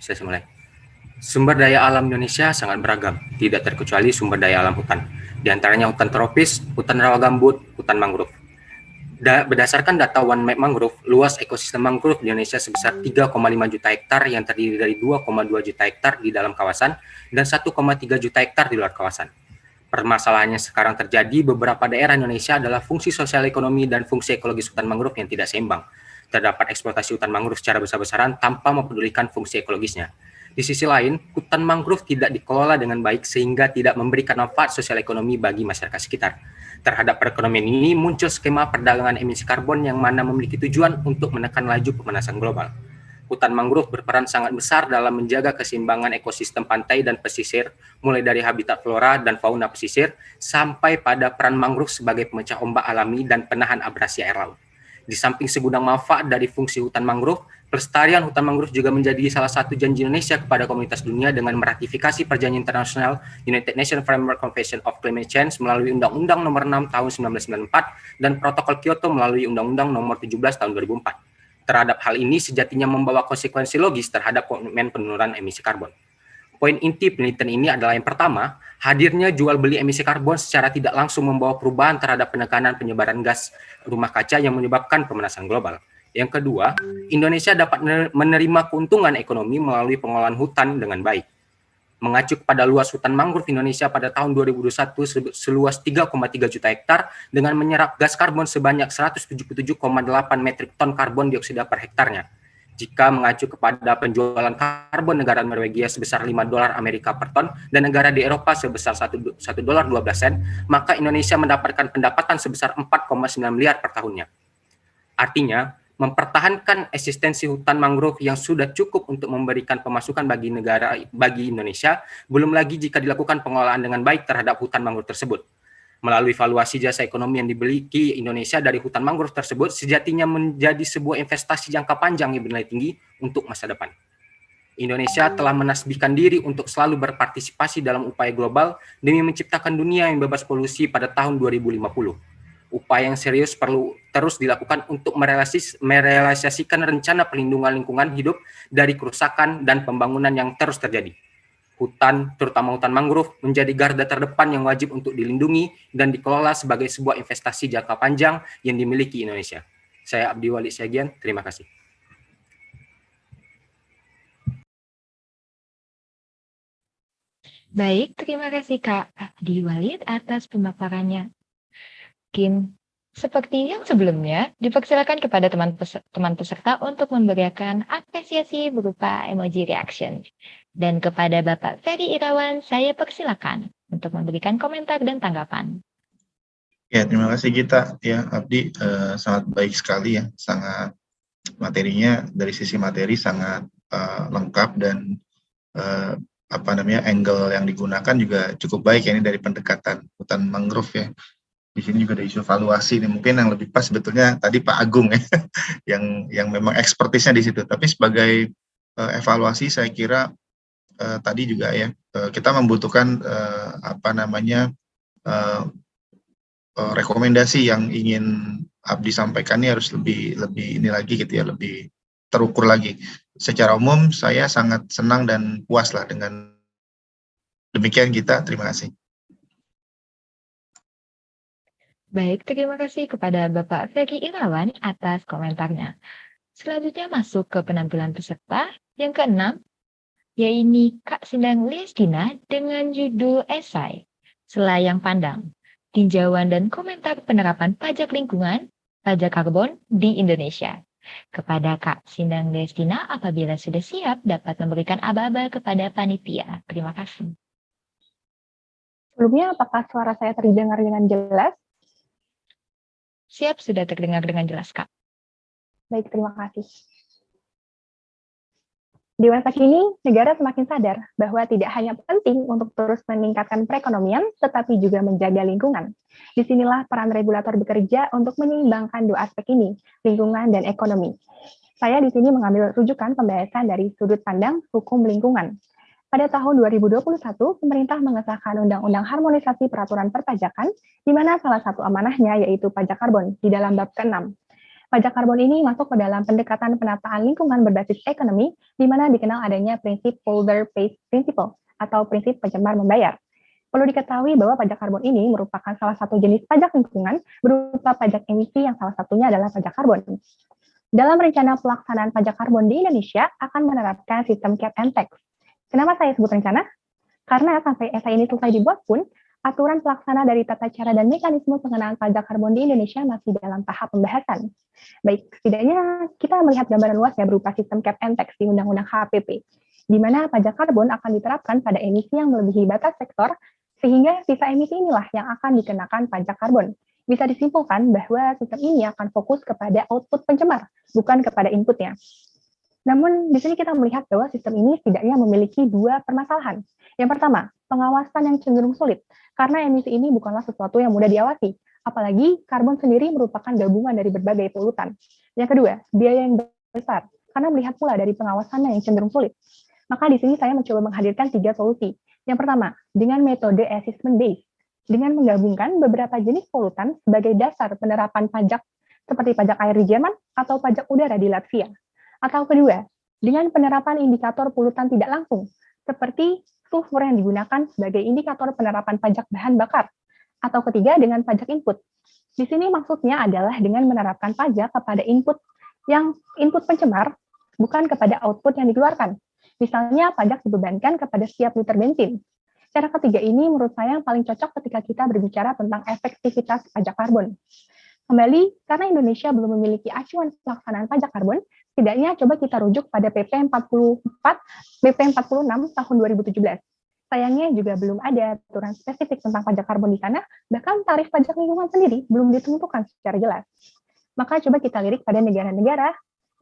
Saya mulai. Sumber daya alam Indonesia sangat beragam, tidak terkecuali sumber daya alam hutan. Di antaranya hutan tropis, hutan rawa gambut, hutan mangrove. Berdasarkan data One Map Mangrove, luas ekosistem mangrove di Indonesia sebesar 3,5 juta hektar yang terdiri dari 2,2 juta hektar di dalam kawasan dan 1,3 juta hektar di luar kawasan. Permasalahannya sekarang terjadi beberapa daerah Indonesia adalah fungsi sosial ekonomi dan fungsi ekologis hutan mangrove yang tidak seimbang. Terdapat eksploitasi hutan mangrove secara besar-besaran tanpa mempedulikan fungsi ekologisnya. Di sisi lain, hutan mangrove tidak dikelola dengan baik sehingga tidak memberikan manfaat sosial ekonomi bagi masyarakat sekitar. Terhadap perekonomian ini muncul skema perdagangan emisi karbon yang mana memiliki tujuan untuk menekan laju pemanasan global. Hutan mangrove berperan sangat besar dalam menjaga keseimbangan ekosistem pantai dan pesisir, mulai dari habitat flora dan fauna pesisir, sampai pada peran mangrove sebagai pemecah ombak alami dan penahan abrasi air laut. Di samping segudang manfaat dari fungsi hutan mangrove, pelestarian hutan mangrove juga menjadi salah satu janji Indonesia kepada komunitas dunia dengan meratifikasi Perjanjian Internasional United Nations Framework Convention of Climate Change melalui Undang-Undang Nomor 6 Tahun 1994 dan Protokol Kyoto melalui Undang-Undang Nomor 17 Tahun 2004. Terhadap hal ini sejatinya membawa konsekuensi logis terhadap komitmen penurunan emisi karbon. Poin inti penelitian ini adalah yang pertama, hadirnya jual beli emisi karbon secara tidak langsung membawa perubahan terhadap penekanan penyebaran gas rumah kaca yang menyebabkan pemanasan global. Yang kedua, Indonesia dapat menerima keuntungan ekonomi melalui pengolahan hutan dengan baik. Mengacu kepada luas hutan mangrove Indonesia pada tahun 2021 seluas 3,3 juta hektar dengan menyerap gas karbon sebanyak 177,8 metrik ton karbon dioksida per hektarnya. Jika mengacu kepada penjualan karbon negara Norwegia sebesar $5 Amerika per ton dan negara di Eropa sebesar $1.12 sen, maka Indonesia mendapatkan pendapatan sebesar 4,9 miliar per tahunnya. Artinya, mempertahankan eksistensi hutan mangrove yang sudah cukup untuk memberikan pemasukan bagi Indonesia, belum lagi jika dilakukan pengolahan dengan baik terhadap hutan mangrove tersebut. Melalui valuasi jasa ekonomi yang dimiliki Indonesia dari hutan mangrove tersebut, sejatinya menjadi sebuah investasi jangka panjang yang bernilai tinggi untuk masa depan. Indonesia telah menasbihkan diri untuk selalu berpartisipasi dalam upaya global demi menciptakan dunia yang bebas polusi pada tahun 2050. Upaya yang serius perlu terus dilakukan untuk merealisasikan rencana perlindungan lingkungan hidup dari kerusakan dan pembangunan yang terus terjadi. Hutan, terutama hutan mangrove, menjadi garda terdepan yang wajib untuk dilindungi dan dikelola sebagai sebuah investasi jangka panjang yang dimiliki Indonesia. Saya Abdi Walid Siagian, terima kasih. Baik, terima kasih Kak Abdi Walid atas pemaparannya. Mungkin seperti yang sebelumnya, dipersilakan kepada teman peserta untuk memberikan apresiasi berupa emoji reaction. Dan kepada Bapak Ferry Irawan, saya persilakan untuk memberikan komentar dan tanggapan. Ya, terima kasih Gita. Ya, Abdi sangat baik sekali ya, sangat materinya dari sisi materi sangat lengkap dan angle yang digunakan juga cukup baik ya, ini dari pendekatan hutan mangrove ya. Di sini juga ada isu valuasi nih, mungkin yang lebih pas sebetulnya tadi Pak Agung ya yang memang ekspertisnya di situ. Tapi sebagai evaluasi saya kira tadi juga ya kita membutuhkan rekomendasi yang ingin Abdi sampaikan ini harus lebih ini lagi gitu ya, lebih terukur lagi. Secara umum saya sangat senang dan puas lah dengan demikian Gita. Terima kasih. Baik, terima kasih kepada Bapak Ferry Irawan atas komentarnya. Selanjutnya masuk ke penampilan peserta yang keenam, yaitu Kak Sindang Lestina dengan judul esai Selayang Pandang, Tinjauan dan Komentar Penerapan Pajak Lingkungan, Pajak Karbon di Indonesia. Kepada Kak Sindang Lestina, apabila sudah siap dapat memberikan aba-aba kepada panitia. Terima kasih. Sebelumnya, apakah suara saya terdengar dengan jelas? Siap, sudah terdengar dengan jelas, Kak. Baik, terima kasih. Di masa kini, negara semakin sadar bahwa tidak hanya penting untuk terus meningkatkan perekonomian, tetapi juga menjaga lingkungan. Disinilah peran regulator bekerja untuk menyeimbangkan dua aspek ini, lingkungan dan ekonomi. Saya di sini mengambil rujukan pembahasan dari sudut pandang hukum lingkungan. Pada tahun 2021, pemerintah mengesahkan Undang-Undang Harmonisasi Peraturan Perpajakan, di mana salah satu amanahnya yaitu pajak karbon di dalam bab ke-6. Pajak karbon ini masuk ke dalam pendekatan penataan lingkungan berbasis ekonomi, di mana dikenal adanya prinsip polluter pays principle, atau prinsip pencemar membayar. Perlu diketahui bahwa pajak karbon ini merupakan salah satu jenis pajak lingkungan berupa pajak emisi yang salah satunya adalah pajak karbon. Dalam rencana pelaksanaan pajak karbon di Indonesia akan menerapkan sistem cap and tax. Kenapa saya sebut rencana? Karena sampai ESA ini selesai dibuat pun, aturan pelaksana dari tata cara dan mekanisme pengenaan pajak karbon di Indonesia masih dalam tahap pembahasan. Baik, setidaknya kita melihat gambaran luas ya berupa sistem cap and tax di Undang-Undang HPP, di mana pajak karbon akan diterapkan pada emisi yang melebihi batas sektor, sehingga sisa emisi inilah yang akan dikenakan pajak karbon. Bisa disimpulkan bahwa sistem ini akan fokus kepada output pencemar, bukan kepada inputnya. Namun, di sini kita melihat bahwa sistem ini setidaknya memiliki dua permasalahan. Yang pertama, pengawasan yang cenderung sulit, karena emisi ini bukanlah sesuatu yang mudah diawasi, apalagi karbon sendiri merupakan gabungan dari berbagai polutan. Yang kedua, biaya yang besar, karena melihat pula dari pengawasannya yang cenderung sulit. Maka di sini saya mencoba menghadirkan 3 solusi. Yang pertama, dengan metode assessment based, dengan menggabungkan beberapa jenis polutan sebagai dasar penerapan pajak seperti pajak air di Jerman atau pajak udara di Latvia. Atau kedua, dengan penerapan indikator polutan tidak langsung, seperti sulfur yang digunakan sebagai indikator penerapan pajak bahan bakar. Atau ketiga, dengan pajak input. Di sini maksudnya adalah dengan menerapkan pajak kepada input pencemar, bukan kepada output yang dikeluarkan. Misalnya, pajak dibebankan kepada setiap liter bensin. Cara ketiga ini menurut saya yang paling cocok ketika kita berbicara tentang efektivitas pajak karbon. Kembali, karena Indonesia belum memiliki acuan pelaksanaan pajak karbon, setidaknya coba kita rujuk pada PP 46 tahun 2017. Sayangnya juga belum ada aturan spesifik tentang pajak karbon di sana, bahkan tarif pajak lingkungan sendiri belum ditentukan secara jelas. Maka coba kita lirik pada negara-negara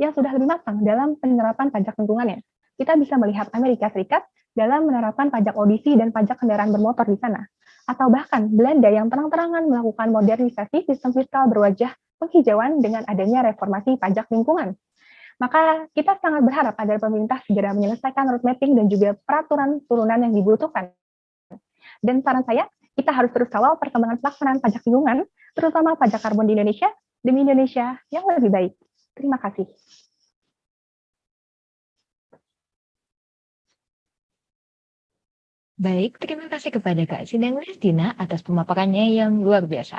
yang sudah lebih matang dalam penerapan pajak lingkungannya. Kita bisa melihat Amerika Serikat dalam menerapkan pajak audisi dan pajak kendaraan bermotor di sana. Atau bahkan Belanda yang terang-terangan melakukan modernisasi sistem fiskal berwajah penghijauan dengan adanya reformasi pajak lingkungan. Maka kita sangat berharap agar pemerintah segera menyelesaikan road mapping dan juga peraturan turunan yang dibutuhkan. Dan saran saya, kita harus terus kawal perkembangan pelaksanaan pajak lingkungan, terutama pajak karbon di Indonesia, demi Indonesia yang lebih baik. Terima kasih. Baik, terima kasih kepada Kak Sindang Lestina atas pemaparannya yang luar biasa.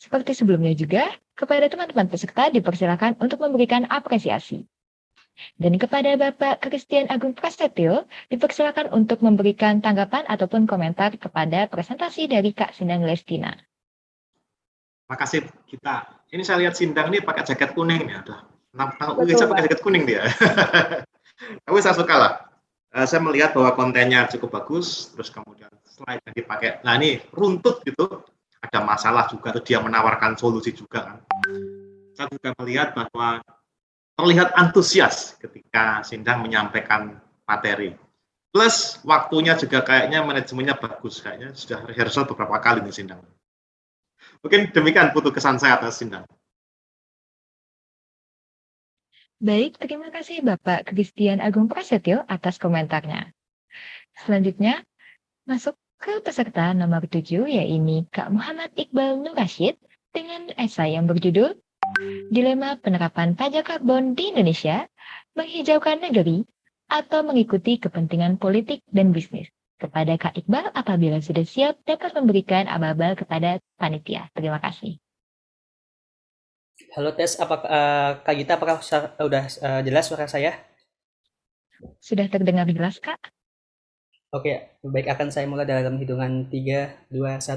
Seperti sebelumnya juga, kepada teman-teman peserta dipersilakan untuk memberikan apresiasi. Dan kepada Bapak Christian Agung Prasetyo, dipersilakan untuk memberikan tanggapan ataupun komentar kepada presentasi dari Kak Sindang Lestina. Makasih kita. Ini saya lihat Sindang ini pakai jaket kuning ya. Saya pakai jaket kuning dia. Tapi saya suka lah. Saya melihat bahwa kontennya cukup bagus, terus kemudian slide yang dipakai. Nah ini runtut gitu, ada masalah juga, terus dia menawarkan solusi juga kan. Saya juga melihat bahwa terlihat antusias ketika Sindang menyampaikan materi. Plus waktunya juga kayaknya manajemennya bagus, kayaknya sudah rehearsal beberapa kali nih Sindang. Mungkin demikian putu kesan saya atas Sindang. Baik, terima kasih Bapak Christian Agung Prasetyo atas komentarnya. Selanjutnya, masuk ke peserta nomor 7, yaitu Kak Muhammad Iqbal Nur Rashid dengan esai yang berjudul Dilema Penerapan Pajak Karbon di Indonesia, Menghijaukan Negeri atau Mengikuti Kepentingan Politik dan Bisnis. Kepada Kak Iqbal, apabila sudah siap, dapat memberikan abal-abal kepada panitia. Terima kasih. Halo tes, Kak Gita, apakah sudah jelas suara saya? Sudah terdengar jelas, Kak? Oke, Baik, akan saya mulai dalam hitungan 3, 2, 1.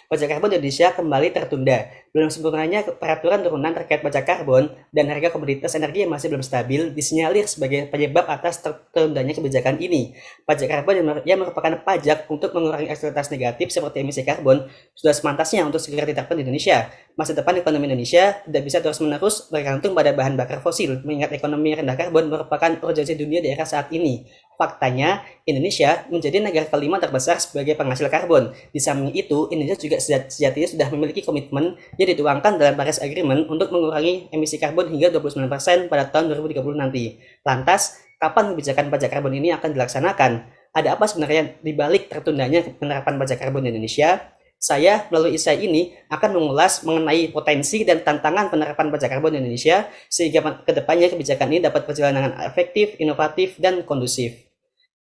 Pajak karbon Indonesia kembali tertunda. Belum sempurnanya peraturan turunan terkait pajak karbon dan harga komoditas energi yang masih belum stabil disinyalir sebagai penyebab atas tertundanya kebijakan ini. Pajak karbon yang merupakan pajak untuk mengurangi eksternalitas negatif seperti emisi karbon sudah sepantasnya untuk segera diterapkan di Indonesia. Masa depan ekonomi Indonesia tidak bisa terus-menerus bergantung pada bahan bakar fosil, mengingat ekonomi rendah karbon merupakan urgensi dunia di era saat ini. Faktanya, Indonesia menjadi negara kelima terbesar sebagai penghasil karbon. Di samping itu, Indonesia juga sejatinya sudah memiliki komitmen yang dituangkan dalam Paris Agreement untuk mengurangi emisi karbon hingga 29% pada tahun 2030 nanti. Lantas, kapan kebijakan pajak karbon ini akan dilaksanakan? Ada apa sebenarnya di balik tertundanya penerapan pajak karbon di Indonesia? Saya melalui essay ini akan mengulas mengenai potensi dan tantangan penerapan pajak karbon di Indonesia sehingga kedepannya kebijakan ini dapat berjalan dengan efektif, inovatif, dan kondusif.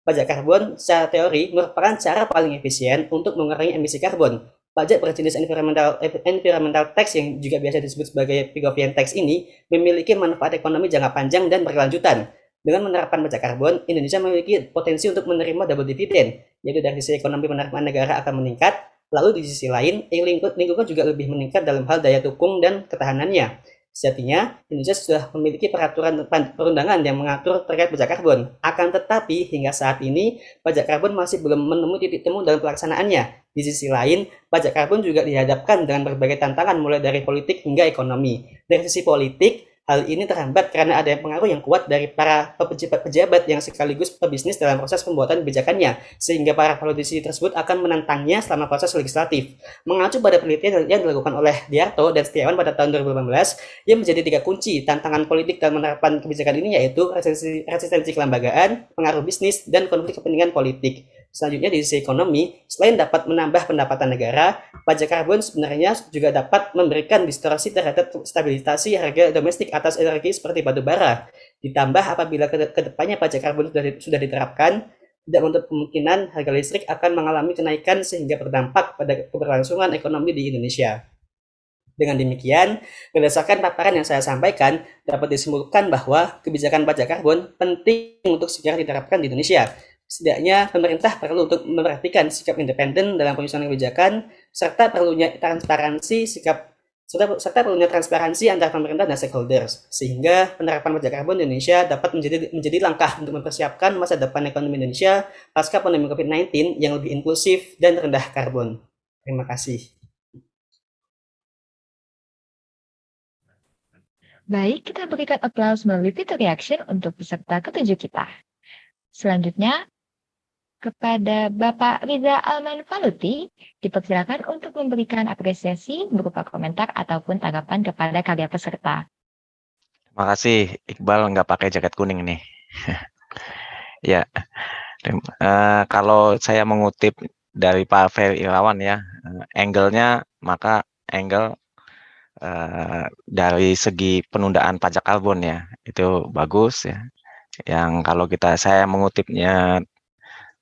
Pajak karbon secara teori merupakan cara paling efisien untuk mengurangi emisi karbon. Pajak berjenis environmental tax yang juga biasa disebut sebagai Pigovian tax ini memiliki manfaat ekonomi jangka panjang dan berkelanjutan. Dengan menerapkan pajak karbon, Indonesia memiliki potensi untuk menerima double dividend, yaitu dari sisi ekonomi penerimaan negara akan meningkat, lalu di sisi lain, lingkungan juga lebih meningkat dalam hal daya dukung dan ketahanannya. Sejatinya, Indonesia sudah memiliki peraturan perundangan yang mengatur terkait pajak karbon. Akan tetapi, hingga saat ini, pajak karbon masih belum menemui titik temu dalam pelaksanaannya. Di sisi lain, pajak karbon juga dihadapkan dengan berbagai tantangan mulai dari politik hingga ekonomi. Dari sisi politik, hal ini terhambat karena ada pengaruh yang kuat dari para pejabat yang sekaligus pebisnis dalam proses pembuatan kebijakannya, sehingga para politisi tersebut akan menentangnya selama proses legislatif. Mengacu pada penelitian yang dilakukan oleh Diarto dan Setiawan pada tahun 2018, yang menjadi 3 kunci tantangan politik dalam menerapkan kebijakan ini yaitu resistensi kelembagaan, pengaruh bisnis, dan konflik kepentingan politik. Selanjutnya di sisi ekonomi, selain dapat menambah pendapatan negara, pajak karbon sebenarnya juga dapat memberikan distorsi terhadap stabilisasi harga domestik atas energi seperti batu bara. Ditambah apabila kedepannya pajak karbon sudah diterapkan, tidak menutup kemungkinan harga listrik akan mengalami kenaikan sehingga berdampak pada keberlangsungan ekonomi di Indonesia. Dengan demikian, berdasarkan paparan yang saya sampaikan, dapat disimpulkan bahwa kebijakan pajak karbon penting untuk segera diterapkan di Indonesia. Setidaknya pemerintah perlu untuk memperhatikan sikap independen dalam penyusunan kebijakan serta perlunya transparansi antar pemerintah dan stakeholders sehingga penerapan pajak karbon di Indonesia dapat menjadi langkah untuk mempersiapkan masa depan ekonomi Indonesia pasca pandemi COVID-19 yang lebih inklusif dan rendah karbon. Terima kasih. Baik, kita berikan aplaus melalui fitur reaction untuk peserta ketujuh kita. Selanjutnya, kepada Bapak Riza Alman Faluti, dipersilakan untuk memberikan apresiasi berupa komentar ataupun tanggapan kepada karya peserta. Terima kasih, Iqbal nggak pakai jaket kuning nih. Ya, kalau saya mengutip dari Pak Ferry Irawan ya, angle-nya maka angle dari segi penundaan pajak karbon ya, itu bagus ya. Yang kalau saya mengutipnya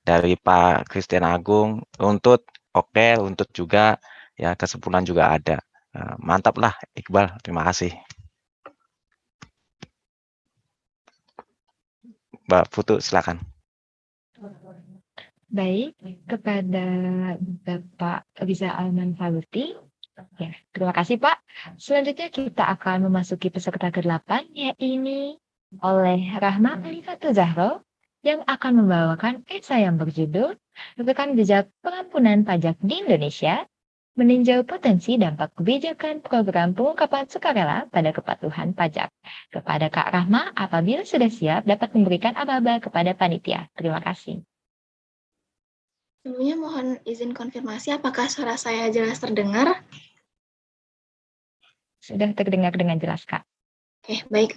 dari Pak Christian Agung, runtut oke, runtut juga ya, kesempurnaan juga ada. Mantap lah Iqbal, terima kasih. Mbak Putu silakan. Baik, kepada Bapak Riza Alman Faluti, ya, terima kasih Pak. Selanjutnya kita akan memasuki peserta ke-8, yaitu oleh Rahma Alifatu Zahro, yang akan membawakan esai yang berjudul Rekam Jejak Pengampunan Pajak di Indonesia, meninjau potensi dampak kebijakan program pengungkapan sukarela pada kepatuhan pajak. Kepada Kak Rahma, apabila sudah siap, dapat memberikan aba-aba kepada panitia. Terima kasih. Sebelumnya mohon izin konfirmasi apakah suara saya jelas terdengar? Sudah terdengar dengan jelas, Kak. Oke, baik.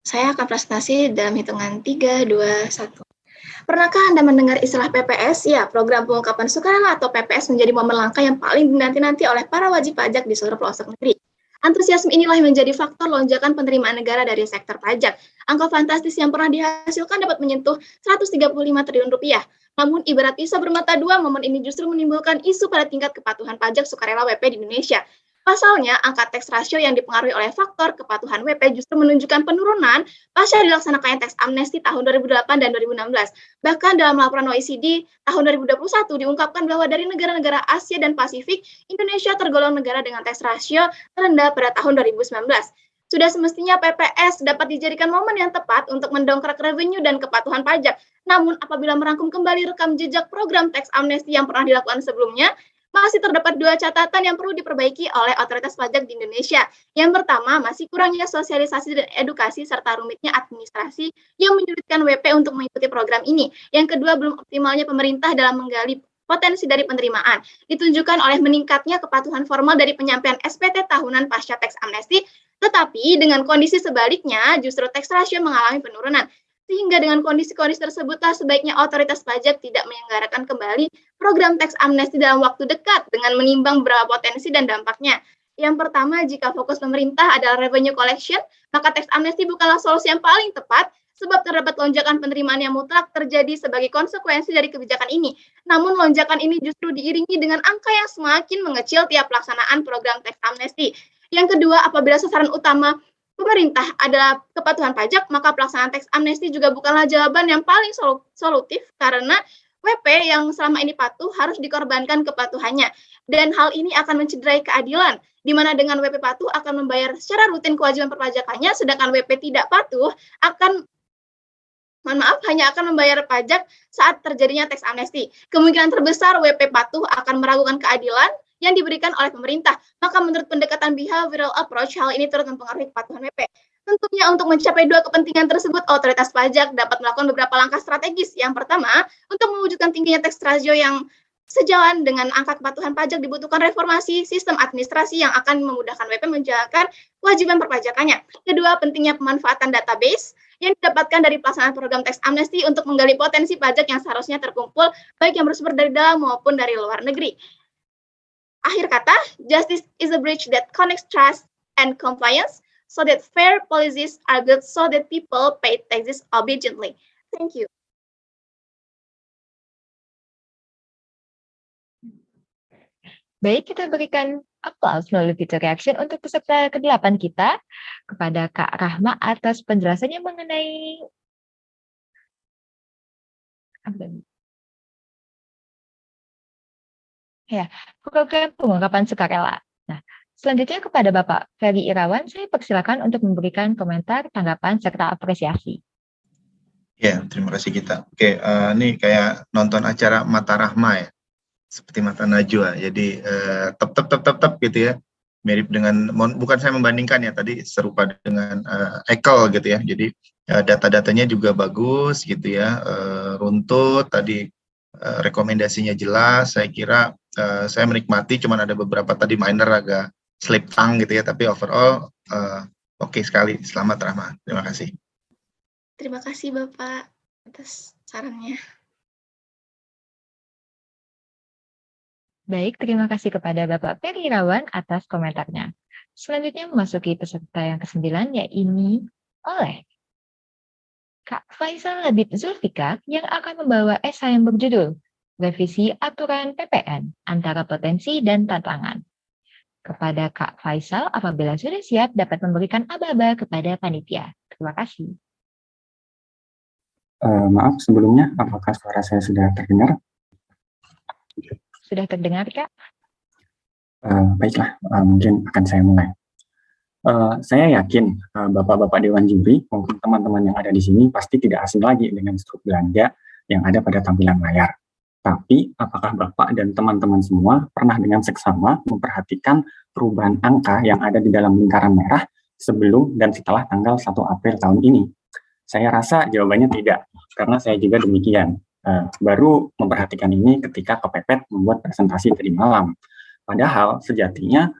Saya akan presentasi dalam hitungan 3, 2, 1. Pernahkah Anda mendengar istilah PPS? Ya, Program Pengungkapan Sukarela atau PPS menjadi momen langka yang paling dinanti-nanti oleh para wajib pajak di seluruh pelosok negeri. Antusiasme inilah yang menjadi faktor lonjakan penerimaan negara dari sektor pajak. Angka fantastis yang pernah dihasilkan dapat menyentuh 135 triliun rupiah. Namun ibarat pisau bermata dua, momen ini justru menimbulkan isu pada tingkat kepatuhan pajak sukarela WP di Indonesia. Pasalnya, angka tax ratio yang dipengaruhi oleh faktor kepatuhan WP justru menunjukkan penurunan pasca dilaksanakannya tax amnesty tahun 2008 dan 2016. Bahkan dalam laporan OECD tahun 2021 diungkapkan bahwa dari negara-negara Asia dan Pasifik, Indonesia tergolong negara dengan tax ratio terendah pada tahun 2019. Sudah semestinya PPS dapat dijadikan momen yang tepat untuk mendongkrak revenue dan kepatuhan pajak. Namun, apabila merangkum kembali rekam jejak program tax amnesty yang pernah dilakukan sebelumnya, masih terdapat dua catatan yang perlu diperbaiki oleh otoritas pajak di Indonesia. Yang pertama, masih kurangnya sosialisasi dan edukasi serta rumitnya administrasi yang menyulitkan WP untuk mengikuti program ini. Yang kedua, belum optimalnya pemerintah dalam menggali potensi dari penerimaan, ditunjukkan oleh meningkatnya kepatuhan formal dari penyampaian SPT tahunan pasca tax amnesty, tetapi dengan kondisi sebaliknya, justru tax ratio mengalami penurunan. Sehingga dengan kondisi-kondisi tersebutlah sebaiknya otoritas pajak tidak menyelenggarakan kembali program tax amnesty dalam waktu dekat dengan menimbang beberapa potensi dan dampaknya. Yang pertama, jika fokus pemerintah adalah revenue collection, maka tax amnesty bukanlah solusi yang paling tepat, sebab terdapat lonjakan penerimaan yang mutlak terjadi sebagai konsekuensi dari kebijakan ini. Namun lonjakan ini justru diiringi dengan angka yang semakin mengecil tiap pelaksanaan program tax amnesty. Yang kedua, apabila sasaran utama pemerintah adalah kepatuhan pajak, maka pelaksanaan tax amnesty juga bukanlah jawaban yang paling solutif karena WP yang selama ini patuh harus dikorbankan kepatuhannya. Dan hal ini akan mencederai keadilan, di mana dengan WP patuh akan membayar secara rutin kewajiban perpajakannya, sedangkan WP tidak patuh hanya akan membayar pajak saat terjadinya tax amnesty. Kemungkinan terbesar WP patuh akan meragukan keadilan yang diberikan oleh pemerintah. Maka menurut pendekatan behavioral approach, hal ini turut mempengaruhi kepatuhan WP. Tentunya untuk mencapai dua kepentingan tersebut, otoritas pajak dapat melakukan beberapa langkah strategis. Yang pertama, untuk mewujudkan tingginya tax ratio yang sejalan dengan angka kepatuhan pajak dibutuhkan reformasi sistem administrasi yang akan memudahkan WP menjalankan kewajiban perpajakannya. Kedua, pentingnya pemanfaatan database yang didapatkan dari pelaksanaan program tax amnesty untuk menggali potensi pajak yang seharusnya terkumpul, baik yang bersumber dari dalam maupun dari luar negeri. Akhir kata, justice is a bridge that connects trust and compliance so that fair policies are built so that people pay taxes obediently. Thank you. Baik, kita berikan aplaus melalui fitur reaction untuk peserta ke-8 kita kepada Kak Rahma atas penjelasannya mengenai program pengungkapan sukarela. Nah, selanjutnya kepada Bapak Ferry Irawan, saya persilakan untuk memberikan komentar, tanggapan, serta apresiasi. Ya, terima kasih kita. Oke, ini kayak nonton acara Mata Rahma ya, seperti Mata Najwa. Jadi tep gitu ya, mirip dengan, bukan saya membandingkan ya, tadi serupa dengan Ekel gitu ya. Jadi data-datanya juga bagus gitu ya, runtut, tadi rekomendasinya jelas. Saya kira saya menikmati, cuman ada beberapa tadi minor agak slip tongue gitu ya, tapi overall oke sekali. Selamat Rahma, terima kasih. Terima kasih Bapak atas sarannya. Baik, terima kasih kepada Bapak Ferry Irawan atas komentarnya. Selanjutnya memasuki peserta yang ke-9, yaitu oleh Kak Faisal Habib Zulfikar yang akan membawa esai yang berjudul Revisi Aturan PPN Antara Potensi dan Tantangan. Kepada Kak Faisal, apabila sudah siap, dapat memberikan aba-aba kepada panitia. Terima kasih. Maaf sebelumnya, apakah suara saya sudah terdengar? Sudah terdengar, Kak? Baiklah, mungkin akan saya mulai. Saya yakin Bapak-Bapak Dewan Juri maupun teman-teman yang ada di sini pasti tidak asing lagi dengan struktur belanja yang ada pada tampilan layar. Tapi, apakah Bapak dan teman-teman semua pernah dengan seksama memperhatikan perubahan angka yang ada di dalam lingkaran merah sebelum dan setelah tanggal 1 April tahun ini? Saya rasa jawabannya tidak, karena saya juga demikian. Baru memperhatikan ini ketika kepepet membuat presentasi tadi malam. Padahal sejatinya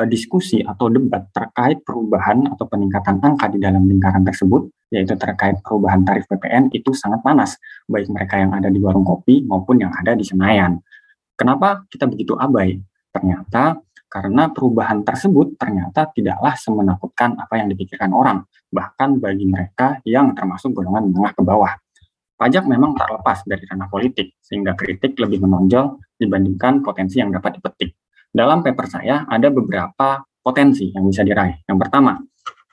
diskusi atau debat terkait perubahan atau peningkatan angka di dalam lingkaran tersebut, yaitu terkait perubahan tarif PPN, itu sangat panas, baik mereka yang ada di warung kopi maupun yang ada di Senayan. Kenapa kita begitu abai? Ternyata karena perubahan tersebut ternyata tidaklah semenakutkan apa yang dipikirkan orang, bahkan bagi mereka yang termasuk golongan menengah ke bawah. Pajak memang tak lepas dari ranah politik, sehingga kritik lebih menonjol dibandingkan potensi yang dapat dipetik. Dalam paper saya ada beberapa potensi yang bisa diraih. Yang pertama,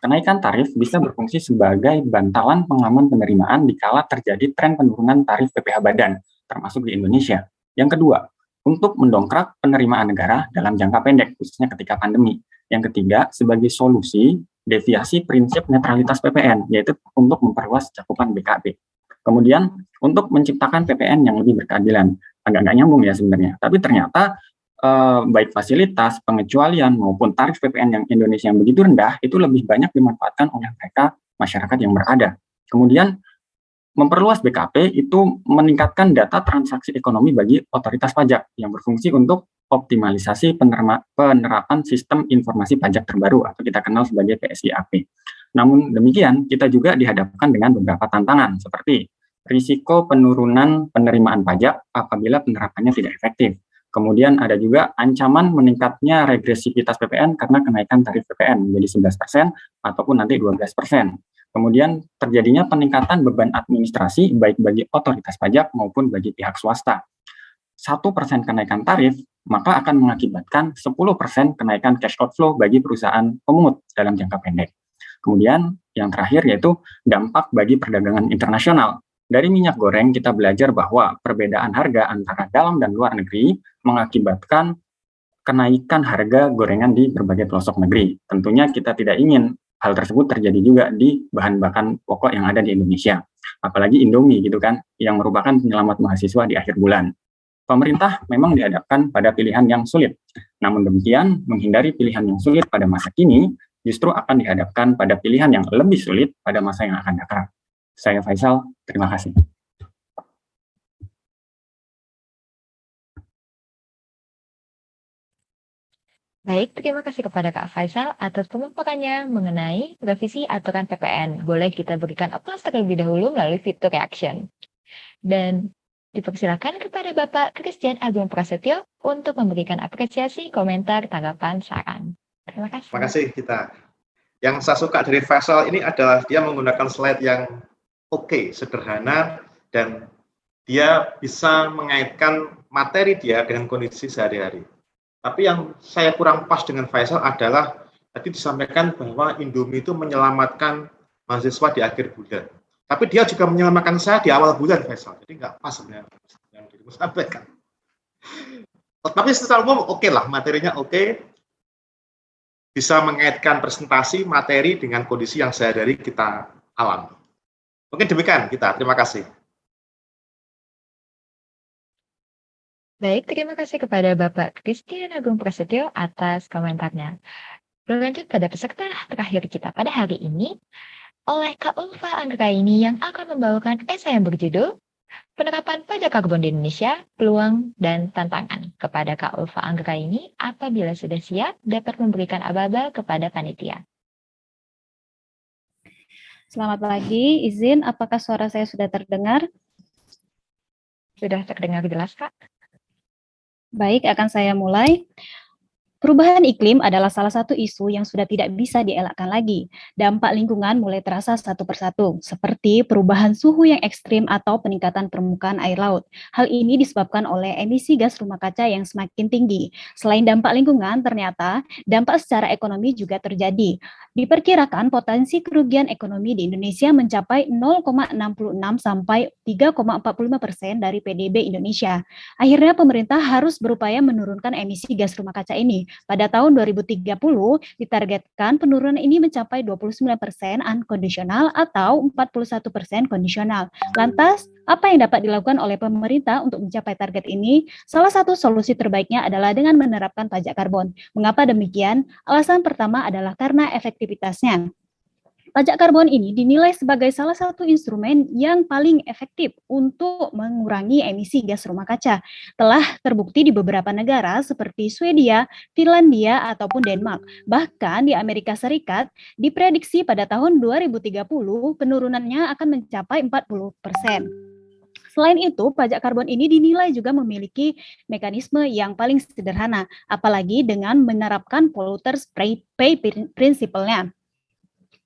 kenaikan tarif bisa berfungsi sebagai bantalan pengaman penerimaan dikala terjadi tren penurunan tarif PPh badan, termasuk di Indonesia. Yang kedua, untuk mendongkrak penerimaan negara dalam jangka pendek, khususnya ketika pandemi. Yang ketiga, sebagai solusi deviasi prinsip netralitas PPN, yaitu untuk memperluas cakupan BKP. Kemudian, untuk menciptakan PPN yang lebih berkeadilan. Agak nggak nyambung ya sebenarnya, tapi ternyata baik fasilitas, pengecualian, maupun tarif PPN yang Indonesia yang begitu rendah, itu lebih banyak dimanfaatkan oleh mereka, masyarakat yang berada. Kemudian, memperluas BKP itu meningkatkan data transaksi ekonomi bagi otoritas pajak yang berfungsi untuk optimalisasi penerapan sistem informasi pajak terbaru atau kita kenal sebagai PSIAP. Namun demikian, kita juga dihadapkan dengan beberapa tantangan seperti risiko penurunan penerimaan pajak apabila penerapannya tidak efektif. Kemudian ada juga ancaman meningkatnya regresivitas PPN karena kenaikan tarif PPN menjadi 11% ataupun nanti 12%. Kemudian terjadinya peningkatan beban administrasi baik bagi otoritas pajak maupun bagi pihak swasta. 1% kenaikan tarif maka akan mengakibatkan 10% kenaikan cash outflow bagi perusahaan pemungut dalam jangka pendek. Kemudian yang terakhir yaitu dampak bagi perdagangan internasional. Dari minyak goreng kita belajar bahwa perbedaan harga antara dalam dan luar negeri mengakibatkan kenaikan harga gorengan di berbagai pelosok negeri. Tentunya kita tidak ingin hal tersebut terjadi juga di bahan bahan pokok yang ada di Indonesia. Apalagi Indomie gitu kan, yang merupakan penyelamat mahasiswa di akhir bulan. Pemerintah memang dihadapkan pada pilihan yang sulit. Namun demikian, menghindari pilihan yang sulit pada masa kini justru akan dihadapkan pada pilihan yang lebih sulit pada masa yang akan datang. Saya Faisal, terima kasih. Baik, terima kasih kepada Kak Faisal atas pemaparannya mengenai revisi aturan PPN. Boleh kita berikan aplaus terlebih dahulu melalui fitur reaction. Dan dipersilakan kepada Bapak Christian Agung Prasetyo untuk memberikan apresiasi, komentar, tanggapan, saran. Terima kasih. Terima kasih kita. Yang saya suka dari Faisal ini adalah dia menggunakan slide yang oke, sederhana, dan dia bisa mengaitkan materi dia dengan kondisi sehari-hari. Tapi yang saya kurang pas dengan Faisal adalah tadi disampaikan bahwa Indomie itu menyelamatkan mahasiswa di akhir bulan. Tapi dia juga menyelamatkan saya di awal bulan, Faisal. Jadi nggak pas sebenarnya yang dirimu sampaikan. Tapi secara umum oke lah, materinya oke. Bisa mengaitkan presentasi materi dengan kondisi yang sehari-hari kita alami. Mungkin demikian kita. Terima kasih. Baik, terima kasih kepada Bapak Christian Agung Prasetyo atas komentarnya. Berlanjut pada peserta terakhir kita pada hari ini, oleh Kak Ulfa Anggraini yang akan membawakan esai yang berjudul Penerapan Pajak Karbon di Indonesia, Peluang dan Tantangan. Kepada Kak Ulfa Anggraini, apabila sudah siap, dapat memberikan aba-aba kepada panitia. Selamat pagi, izin apakah suara saya sudah terdengar? Sudah terdengar jelas, Kak. Baik, akan saya mulai. Perubahan iklim adalah salah satu isu yang sudah tidak bisa dielakkan lagi. Dampak lingkungan mulai terasa satu persatu, seperti perubahan suhu yang ekstrim atau peningkatan permukaan air laut. Hal ini disebabkan oleh emisi gas rumah kaca yang semakin tinggi. Selain dampak lingkungan, ternyata dampak secara ekonomi juga terjadi. Diperkirakan potensi kerugian ekonomi di Indonesia mencapai 0,66 sampai 3,45% dari PDB Indonesia. Akhirnya pemerintah harus berupaya menurunkan emisi gas rumah kaca ini. Pada tahun 2030 ditargetkan penurunan ini mencapai 29% unconditional atau 41% kondisional. Lantas, apa yang dapat dilakukan oleh pemerintah untuk mencapai target ini? Salah satu solusi terbaiknya adalah dengan menerapkan pajak karbon. Mengapa demikian? Alasan pertama adalah karena efektivitasnya. Pajak karbon ini dinilai sebagai salah satu instrumen yang paling efektif untuk mengurangi emisi gas rumah kaca. Telah terbukti di beberapa negara seperti Swedia, Finlandia, ataupun Denmark. Bahkan di Amerika Serikat, diprediksi pada tahun 2030 penurunannya akan mencapai 40%. Selain itu, pajak karbon ini dinilai juga memiliki mekanisme yang paling sederhana, apalagi dengan menerapkan polluters pay principle-nya.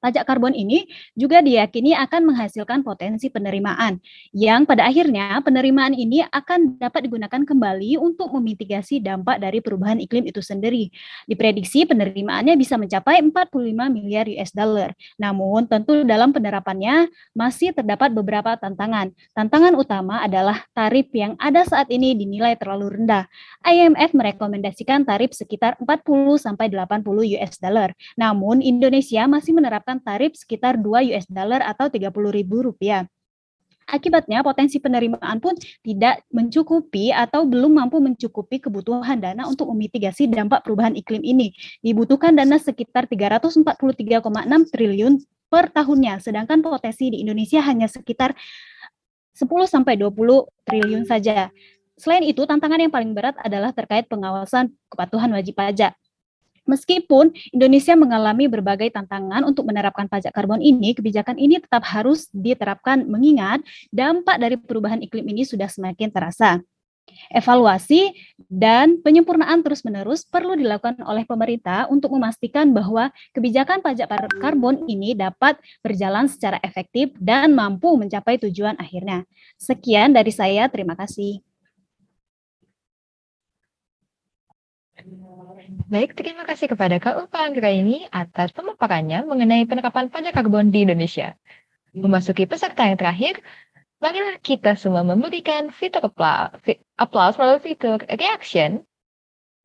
Pajak karbon ini juga diyakini akan menghasilkan potensi penerimaan, yang pada akhirnya penerimaan ini akan dapat digunakan kembali untuk memitigasi dampak dari perubahan iklim itu sendiri. Diprediksi penerimaannya bisa mencapai 45 miliar US dollar. Namun tentu dalam penerapannya masih terdapat beberapa tantangan. Tantangan utama adalah tarif yang ada saat ini dinilai terlalu rendah. IMF merekomendasikan tarif sekitar 40 sampai 80 US dollar. Namun Indonesia masih menerapkan tarif sekitar 2 US dollar atau Rp30.000. Akibatnya potensi penerimaan pun tidak mencukupi atau belum mampu mencukupi kebutuhan dana untuk memitigasi dampak perubahan iklim ini. Dibutuhkan dana sekitar 343,6 triliun per tahunnya, sedangkan potensi di Indonesia hanya sekitar 10 sampai 20 triliun saja. Selain itu, tantangan yang paling berat adalah terkait pengawasan kepatuhan wajib pajak. Meskipun Indonesia mengalami berbagai tantangan untuk menerapkan pajak karbon ini, kebijakan ini tetap harus diterapkan mengingat dampak dari perubahan iklim ini sudah semakin terasa. Evaluasi dan penyempurnaan terus-menerus perlu dilakukan oleh pemerintah untuk memastikan bahwa kebijakan pajak karbon ini dapat berjalan secara efektif dan mampu mencapai tujuan akhirnya. Sekian dari saya, terima kasih. Baik, terima kasih kepada Kak Ulfa Anggraini atas pemaparannya mengenai penerapan pajak karbon di Indonesia. Memasuki peserta yang terakhir, marilah kita semua memberikan fitur aplaus melalui fitur reaction.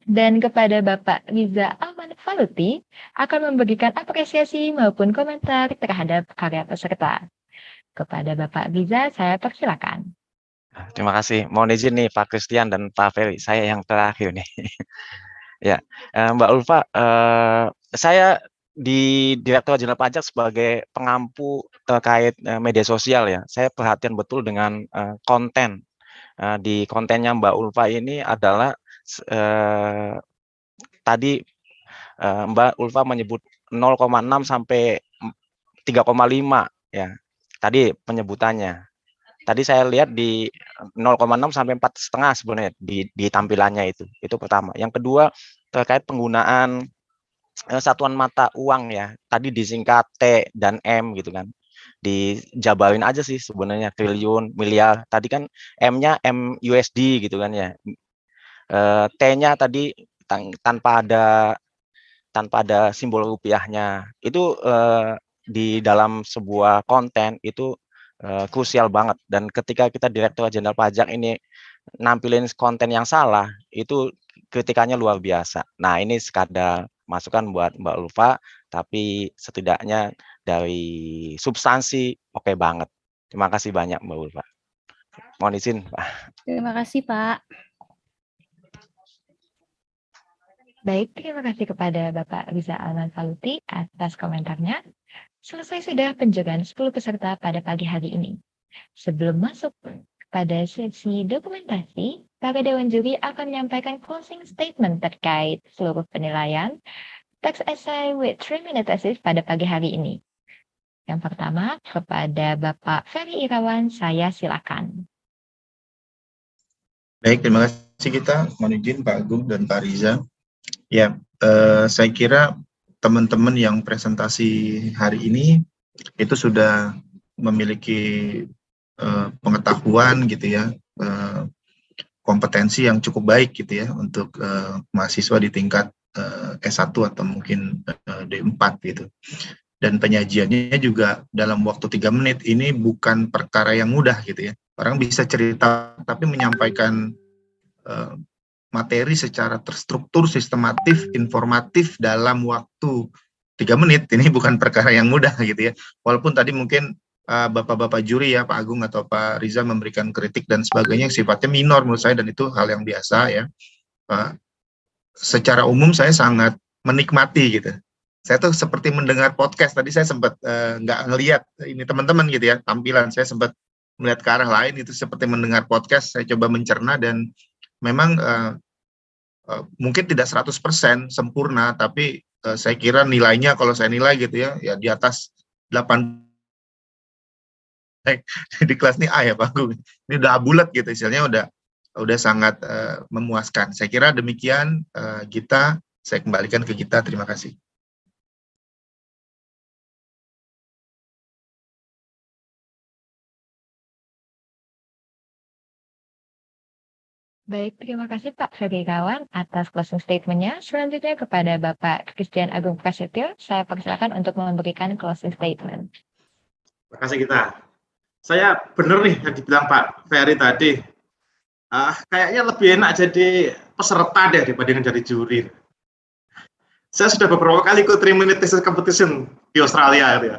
Dan kepada Bapak Riza Alman Faluti akan memberikan apresiasi maupun komentar terhadap karya peserta. Kepada Bapak Riza, saya persilakan. Terima kasih. Mohon izin nih Pak Christian dan Pak Ferry, saya yang terakhir nih. Ya, Mbak Ulfa, saya di Direktorat Jenderal Pajak sebagai pengampu terkait media sosial ya. Saya perhatian betul dengan konten. Di kontennya Mbak Ulfa ini adalah tadi Mbak Ulfa menyebut 0,6 sampai 3,5 ya. Tadi penyebutannya. Tadi saya lihat di 0,6 sampai 4,5 sebenarnya di tampilannya itu. Itu pertama. Yang kedua terkait penggunaan satuan mata uang ya. Tadi disingkat T dan M gitu kan. Dijabarin aja sih sebenarnya triliun, miliar. Tadi kan M-nya M USD gitu kan ya. T-nya tadi tanpa ada simbol rupiahnya. Itu di dalam sebuah konten itu krusial banget, dan ketika kita Direktorat Jenderal Pajak ini nampilin konten yang salah, itu kritikannya luar biasa. Nah, ini sekadar masukan buat Mbak Ulfa, tapi setidaknya dari substansi oke banget. Terima kasih banyak Mbak Ulfa. Mohon izin, Pak. Terima kasih, Pak. Baik, terima kasih kepada Bapak Riza Alman Faluti atas komentarnya. Selesai sudah penjagaan 10 peserta pada pagi hari ini. Sebelum masuk pada sesi dokumentasi, para Dewan Juri akan menyampaikan closing statement terkait seluruh penilaian tax essay with 3-minute thesis pada pagi hari ini. Yang pertama, kepada Bapak Ferry Irawan, saya silakan. Baik, terima kasih kita. Mohon izin Pak Agung dan Pak Riza. Ya, saya kira teman-teman yang presentasi hari ini itu sudah memiliki pengetahuan gitu ya, kompetensi yang cukup baik gitu ya untuk mahasiswa di tingkat S1 atau mungkin D4 gitu. Dan penyajiannya juga dalam waktu 3 menit ini bukan perkara yang mudah gitu ya. Orang bisa cerita tapi menyampaikan materi secara terstruktur, sistematif, informatif dalam waktu 3 menit, ini bukan perkara yang mudah gitu ya. Walaupun tadi mungkin Bapak-Bapak juri ya, Pak Agung atau Pak Riza memberikan kritik dan sebagainya yang sifatnya minor menurut saya, dan itu hal yang biasa ya. Secara umum saya sangat menikmati gitu. Saya tuh seperti mendengar podcast, tadi saya sempat nggak ngelihat ini teman-teman gitu ya, tampilan saya sempat melihat ke arah lain, itu seperti mendengar podcast. Saya coba mencerna dan memang mungkin tidak 100% sempurna, tapi saya kira nilainya kalau saya nilai gitu ya di atas 8 di kelas ini A ya Pak Agung. Ini udah bulat gitu, istilahnya udah sangat memuaskan. Saya kira demikian saya kembalikan ke kita. Terima kasih. Baik, terima kasih Pak Ferry Irawan atas closing statement-nya. Selanjutnya kepada Bapak Christian Agung Prasetyo, saya persilakan untuk memberikan closing statement. Terima kasih kita. Saya benar nih yang dibilang Pak Ferry tadi. Kayaknya lebih enak jadi peserta deh dibandingkan jadi juri. Saya sudah beberapa kali ikut 3-minute thesis competition di Australia gitu ya.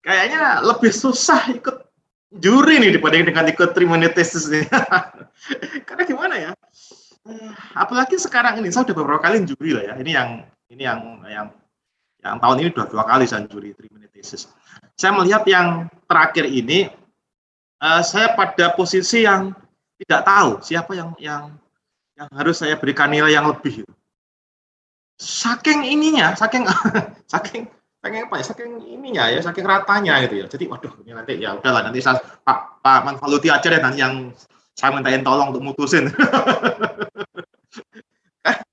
Kayaknya lebih susah ikut juri nih dibandingkan dengan ikut 3-minute thesis nih. Karena gimana ya? Apalagi sekarang ini saya sudah beberapa kali juri lah ya. Ini yang tahun ini dua kali saya juri 3-minute thesis. Saya melihat yang terakhir ini saya pada posisi yang tidak tahu siapa yang harus saya berikan nilai yang lebih. Saking ininya, saking apa ya, saking ininya ya, saking ratanya gitu ya. Jadi waduh, ini nanti ya udahlah, nanti saya Pak Manfaluti aja deh nanti yang saya mintain tolong untuk mutusin.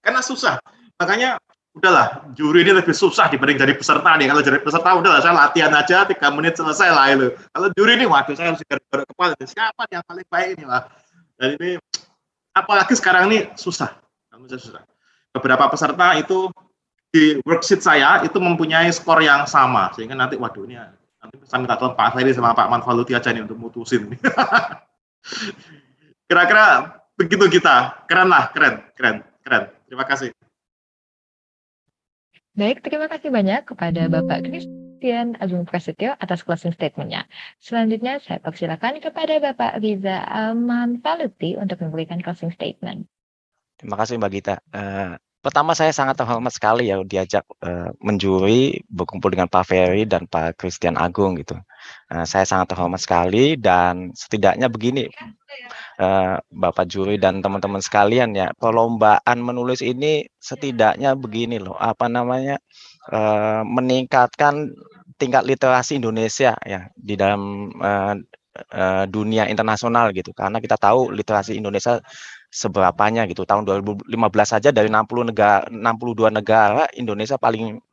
Karena susah. Makanya udahlah, juri ini lebih susah dibanding jadi peserta nih. Kalau jadi peserta udahlah saya latihan aja 3 menit selesai lah itu. Kalau juri ini waduh saya harus garuk kepala, siapa yang paling baik ini lah. Dan ini apalagi sekarang ini susah. Beberapa peserta itu di worksheet saya itu mempunyai skor yang sama sehingga nanti waduh ini nanti saya minta tolong Pak Ferry sama Pak Manfaluti aja nih untuk mutusin. Kira-kira begitu kita. Keren lah, keren. Terima kasih. Baik, terima kasih banyak kepada Bapak Christian Agung Prasetyo atas closing statement-nya. Selanjutnya saya persilakan kepada Bapak Riza Manfaluti untuk memberikan closing statement. Terima kasih Mbak Gita. Pertama saya sangat terhormat sekali ya diajak menjuri berkumpul dengan Pak Ferry dan Pak Christian Agung gitu. Saya sangat terhormat sekali dan setidaknya begini Bapak juri dan teman-teman sekalian ya, perlombaan menulis ini setidaknya begini loh, meningkatkan tingkat literasi Indonesia ya di dalam dunia internasional gitu. Karena kita tahu literasi Indonesia seberapanya gitu. Tahun 2015 saja dari 62 negara Indonesia paling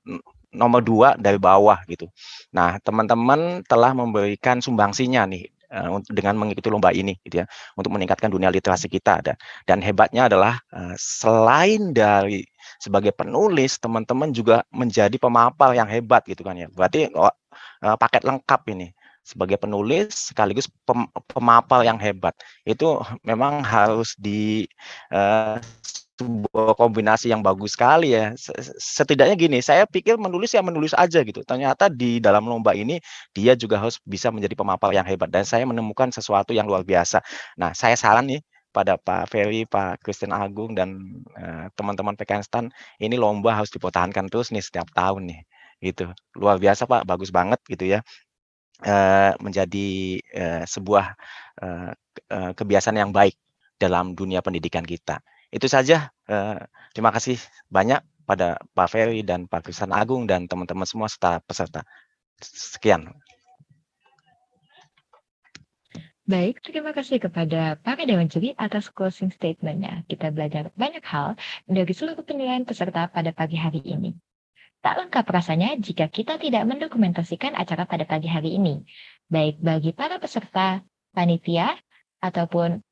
nomor 2 dari bawah gitu. Nah, teman-teman telah memberikan sumbangsinya nih dengan mengikuti lomba ini gitu ya untuk meningkatkan dunia literasi kita. Dan hebatnya adalah selain dari sebagai penulis, teman-teman juga menjadi pemapal yang hebat gitu kan ya. Berarti paket lengkap ini. Sebagai penulis sekaligus pemapal yang hebat itu memang harus di sebuah kombinasi yang bagus sekali ya. Setidaknya gini, saya pikir menulis ya menulis aja gitu. Ternyata di dalam lomba ini dia juga harus bisa menjadi pemapal yang hebat dan saya menemukan sesuatu yang luar biasa. Nah, saya saran nih pada Pak Ferry, Pak Christian Agung dan teman-teman PKN STAN, ini lomba harus dipertahankan terus nih setiap tahun nih. Gitu. Luar biasa Pak, bagus banget gitu ya. Menjadi sebuah kebiasaan yang baik dalam dunia pendidikan kita. Itu saja. Terima kasih banyak pada Pak Ferry dan Pak Christian Agung dan teman-teman semua serta peserta. Sekian. Baik, terima kasih kepada para dewan juri atas closing statement-nya. Kita belajar banyak hal dari seluruh penilaian peserta pada pagi hari ini. Tak lengkap rasanya jika kita tidak mendokumentasikan acara pada pagi hari ini, baik bagi para peserta, panitia, ataupun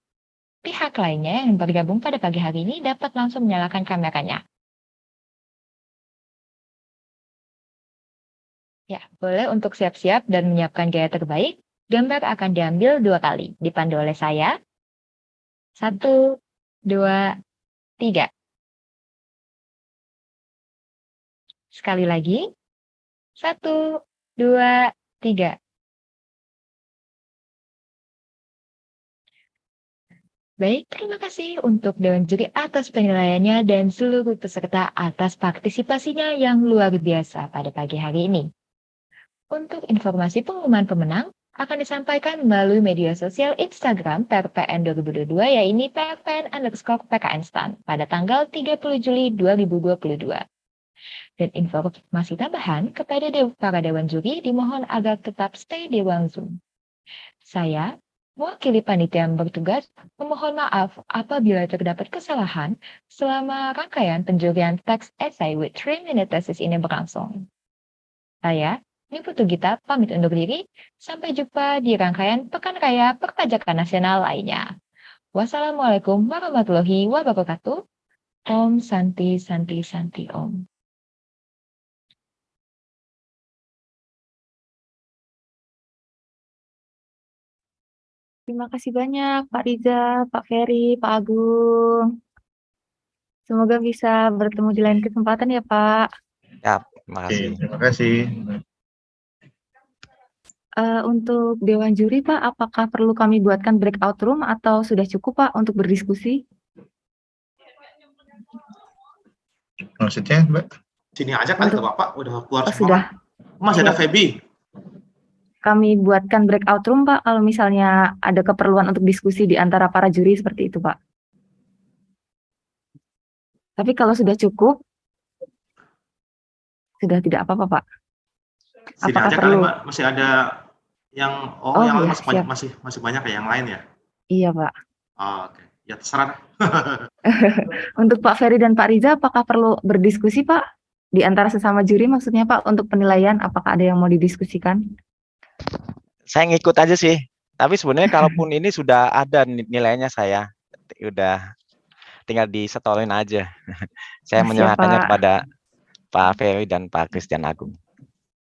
pihak lainnya yang bergabung pada pagi hari ini dapat langsung menyalakan kameranya. Ya, boleh untuk siap-siap dan menyiapkan gaya terbaik. Gambar akan diambil 2 kali, dipandu oleh saya. 1, 2, 3. Sekali lagi. 1, 2, 3. Baik, terima kasih untuk Dewan Juri atas penilaiannya dan seluruh peserta atas partisipasinya yang luar biasa pada pagi hari ini. Untuk informasi pengumuman pemenang akan disampaikan melalui media sosial Instagram PRPN 2022 yaitu PRPN_PKN STAN pada tanggal 30 Juli 2022. Dan informasi tambahan kepada para Dewan Juri dimohon agar tetap stay di ruang Zoom. Saya, mewakili panitia yang bertugas, memohon maaf apabila terdapat kesalahan selama rangkaian penjurian teks esai with 3-minute thesis ini berlangsung. Saya, Niputu Gita, pamit undur diri. Sampai jumpa di rangkaian Pekan Raya Perpajakan Nasional lainnya. Wassalamualaikum warahmatullahi wabarakatuh. Om Santi Santi Santi Om. Terima kasih banyak Pak Riza, Pak Ferry, Pak Agung. Semoga bisa bertemu di lain kesempatan ya Pak. Ya, terima kasih. Terima kasih. Untuk Dewan Juri Pak, apakah perlu kami buatkan breakout room atau sudah cukup Pak untuk berdiskusi? Maksudnya, Mbak? Sini aja kali ke Bapak, udah keluar semua. Sudah. Masih ada Feby. Kami buatkan breakout room Pak, kalau misalnya ada keperluan untuk diskusi di antara para juri seperti itu Pak. Tapi kalau sudah cukup, sudah tidak apa-apa Pak. Sini Apakah aja perlu? kali Mbak, masih ada yang yang ya, masih banyak kayak yang lain ya? Iya Pak. Oh, oke. Ya terserah. Untuk Pak Ferry dan Pak Riza, apakah perlu berdiskusi Pak? Di antara sesama juri maksudnya Pak, untuk penilaian apakah ada yang mau didiskusikan? Saya ngikut aja sih. Tapi sebenarnya kalaupun ini sudah ada nilainya saya, udah tinggal disetolin aja. Saya menyerahkannya kepada Pak Ferry dan Pak Christian Agung.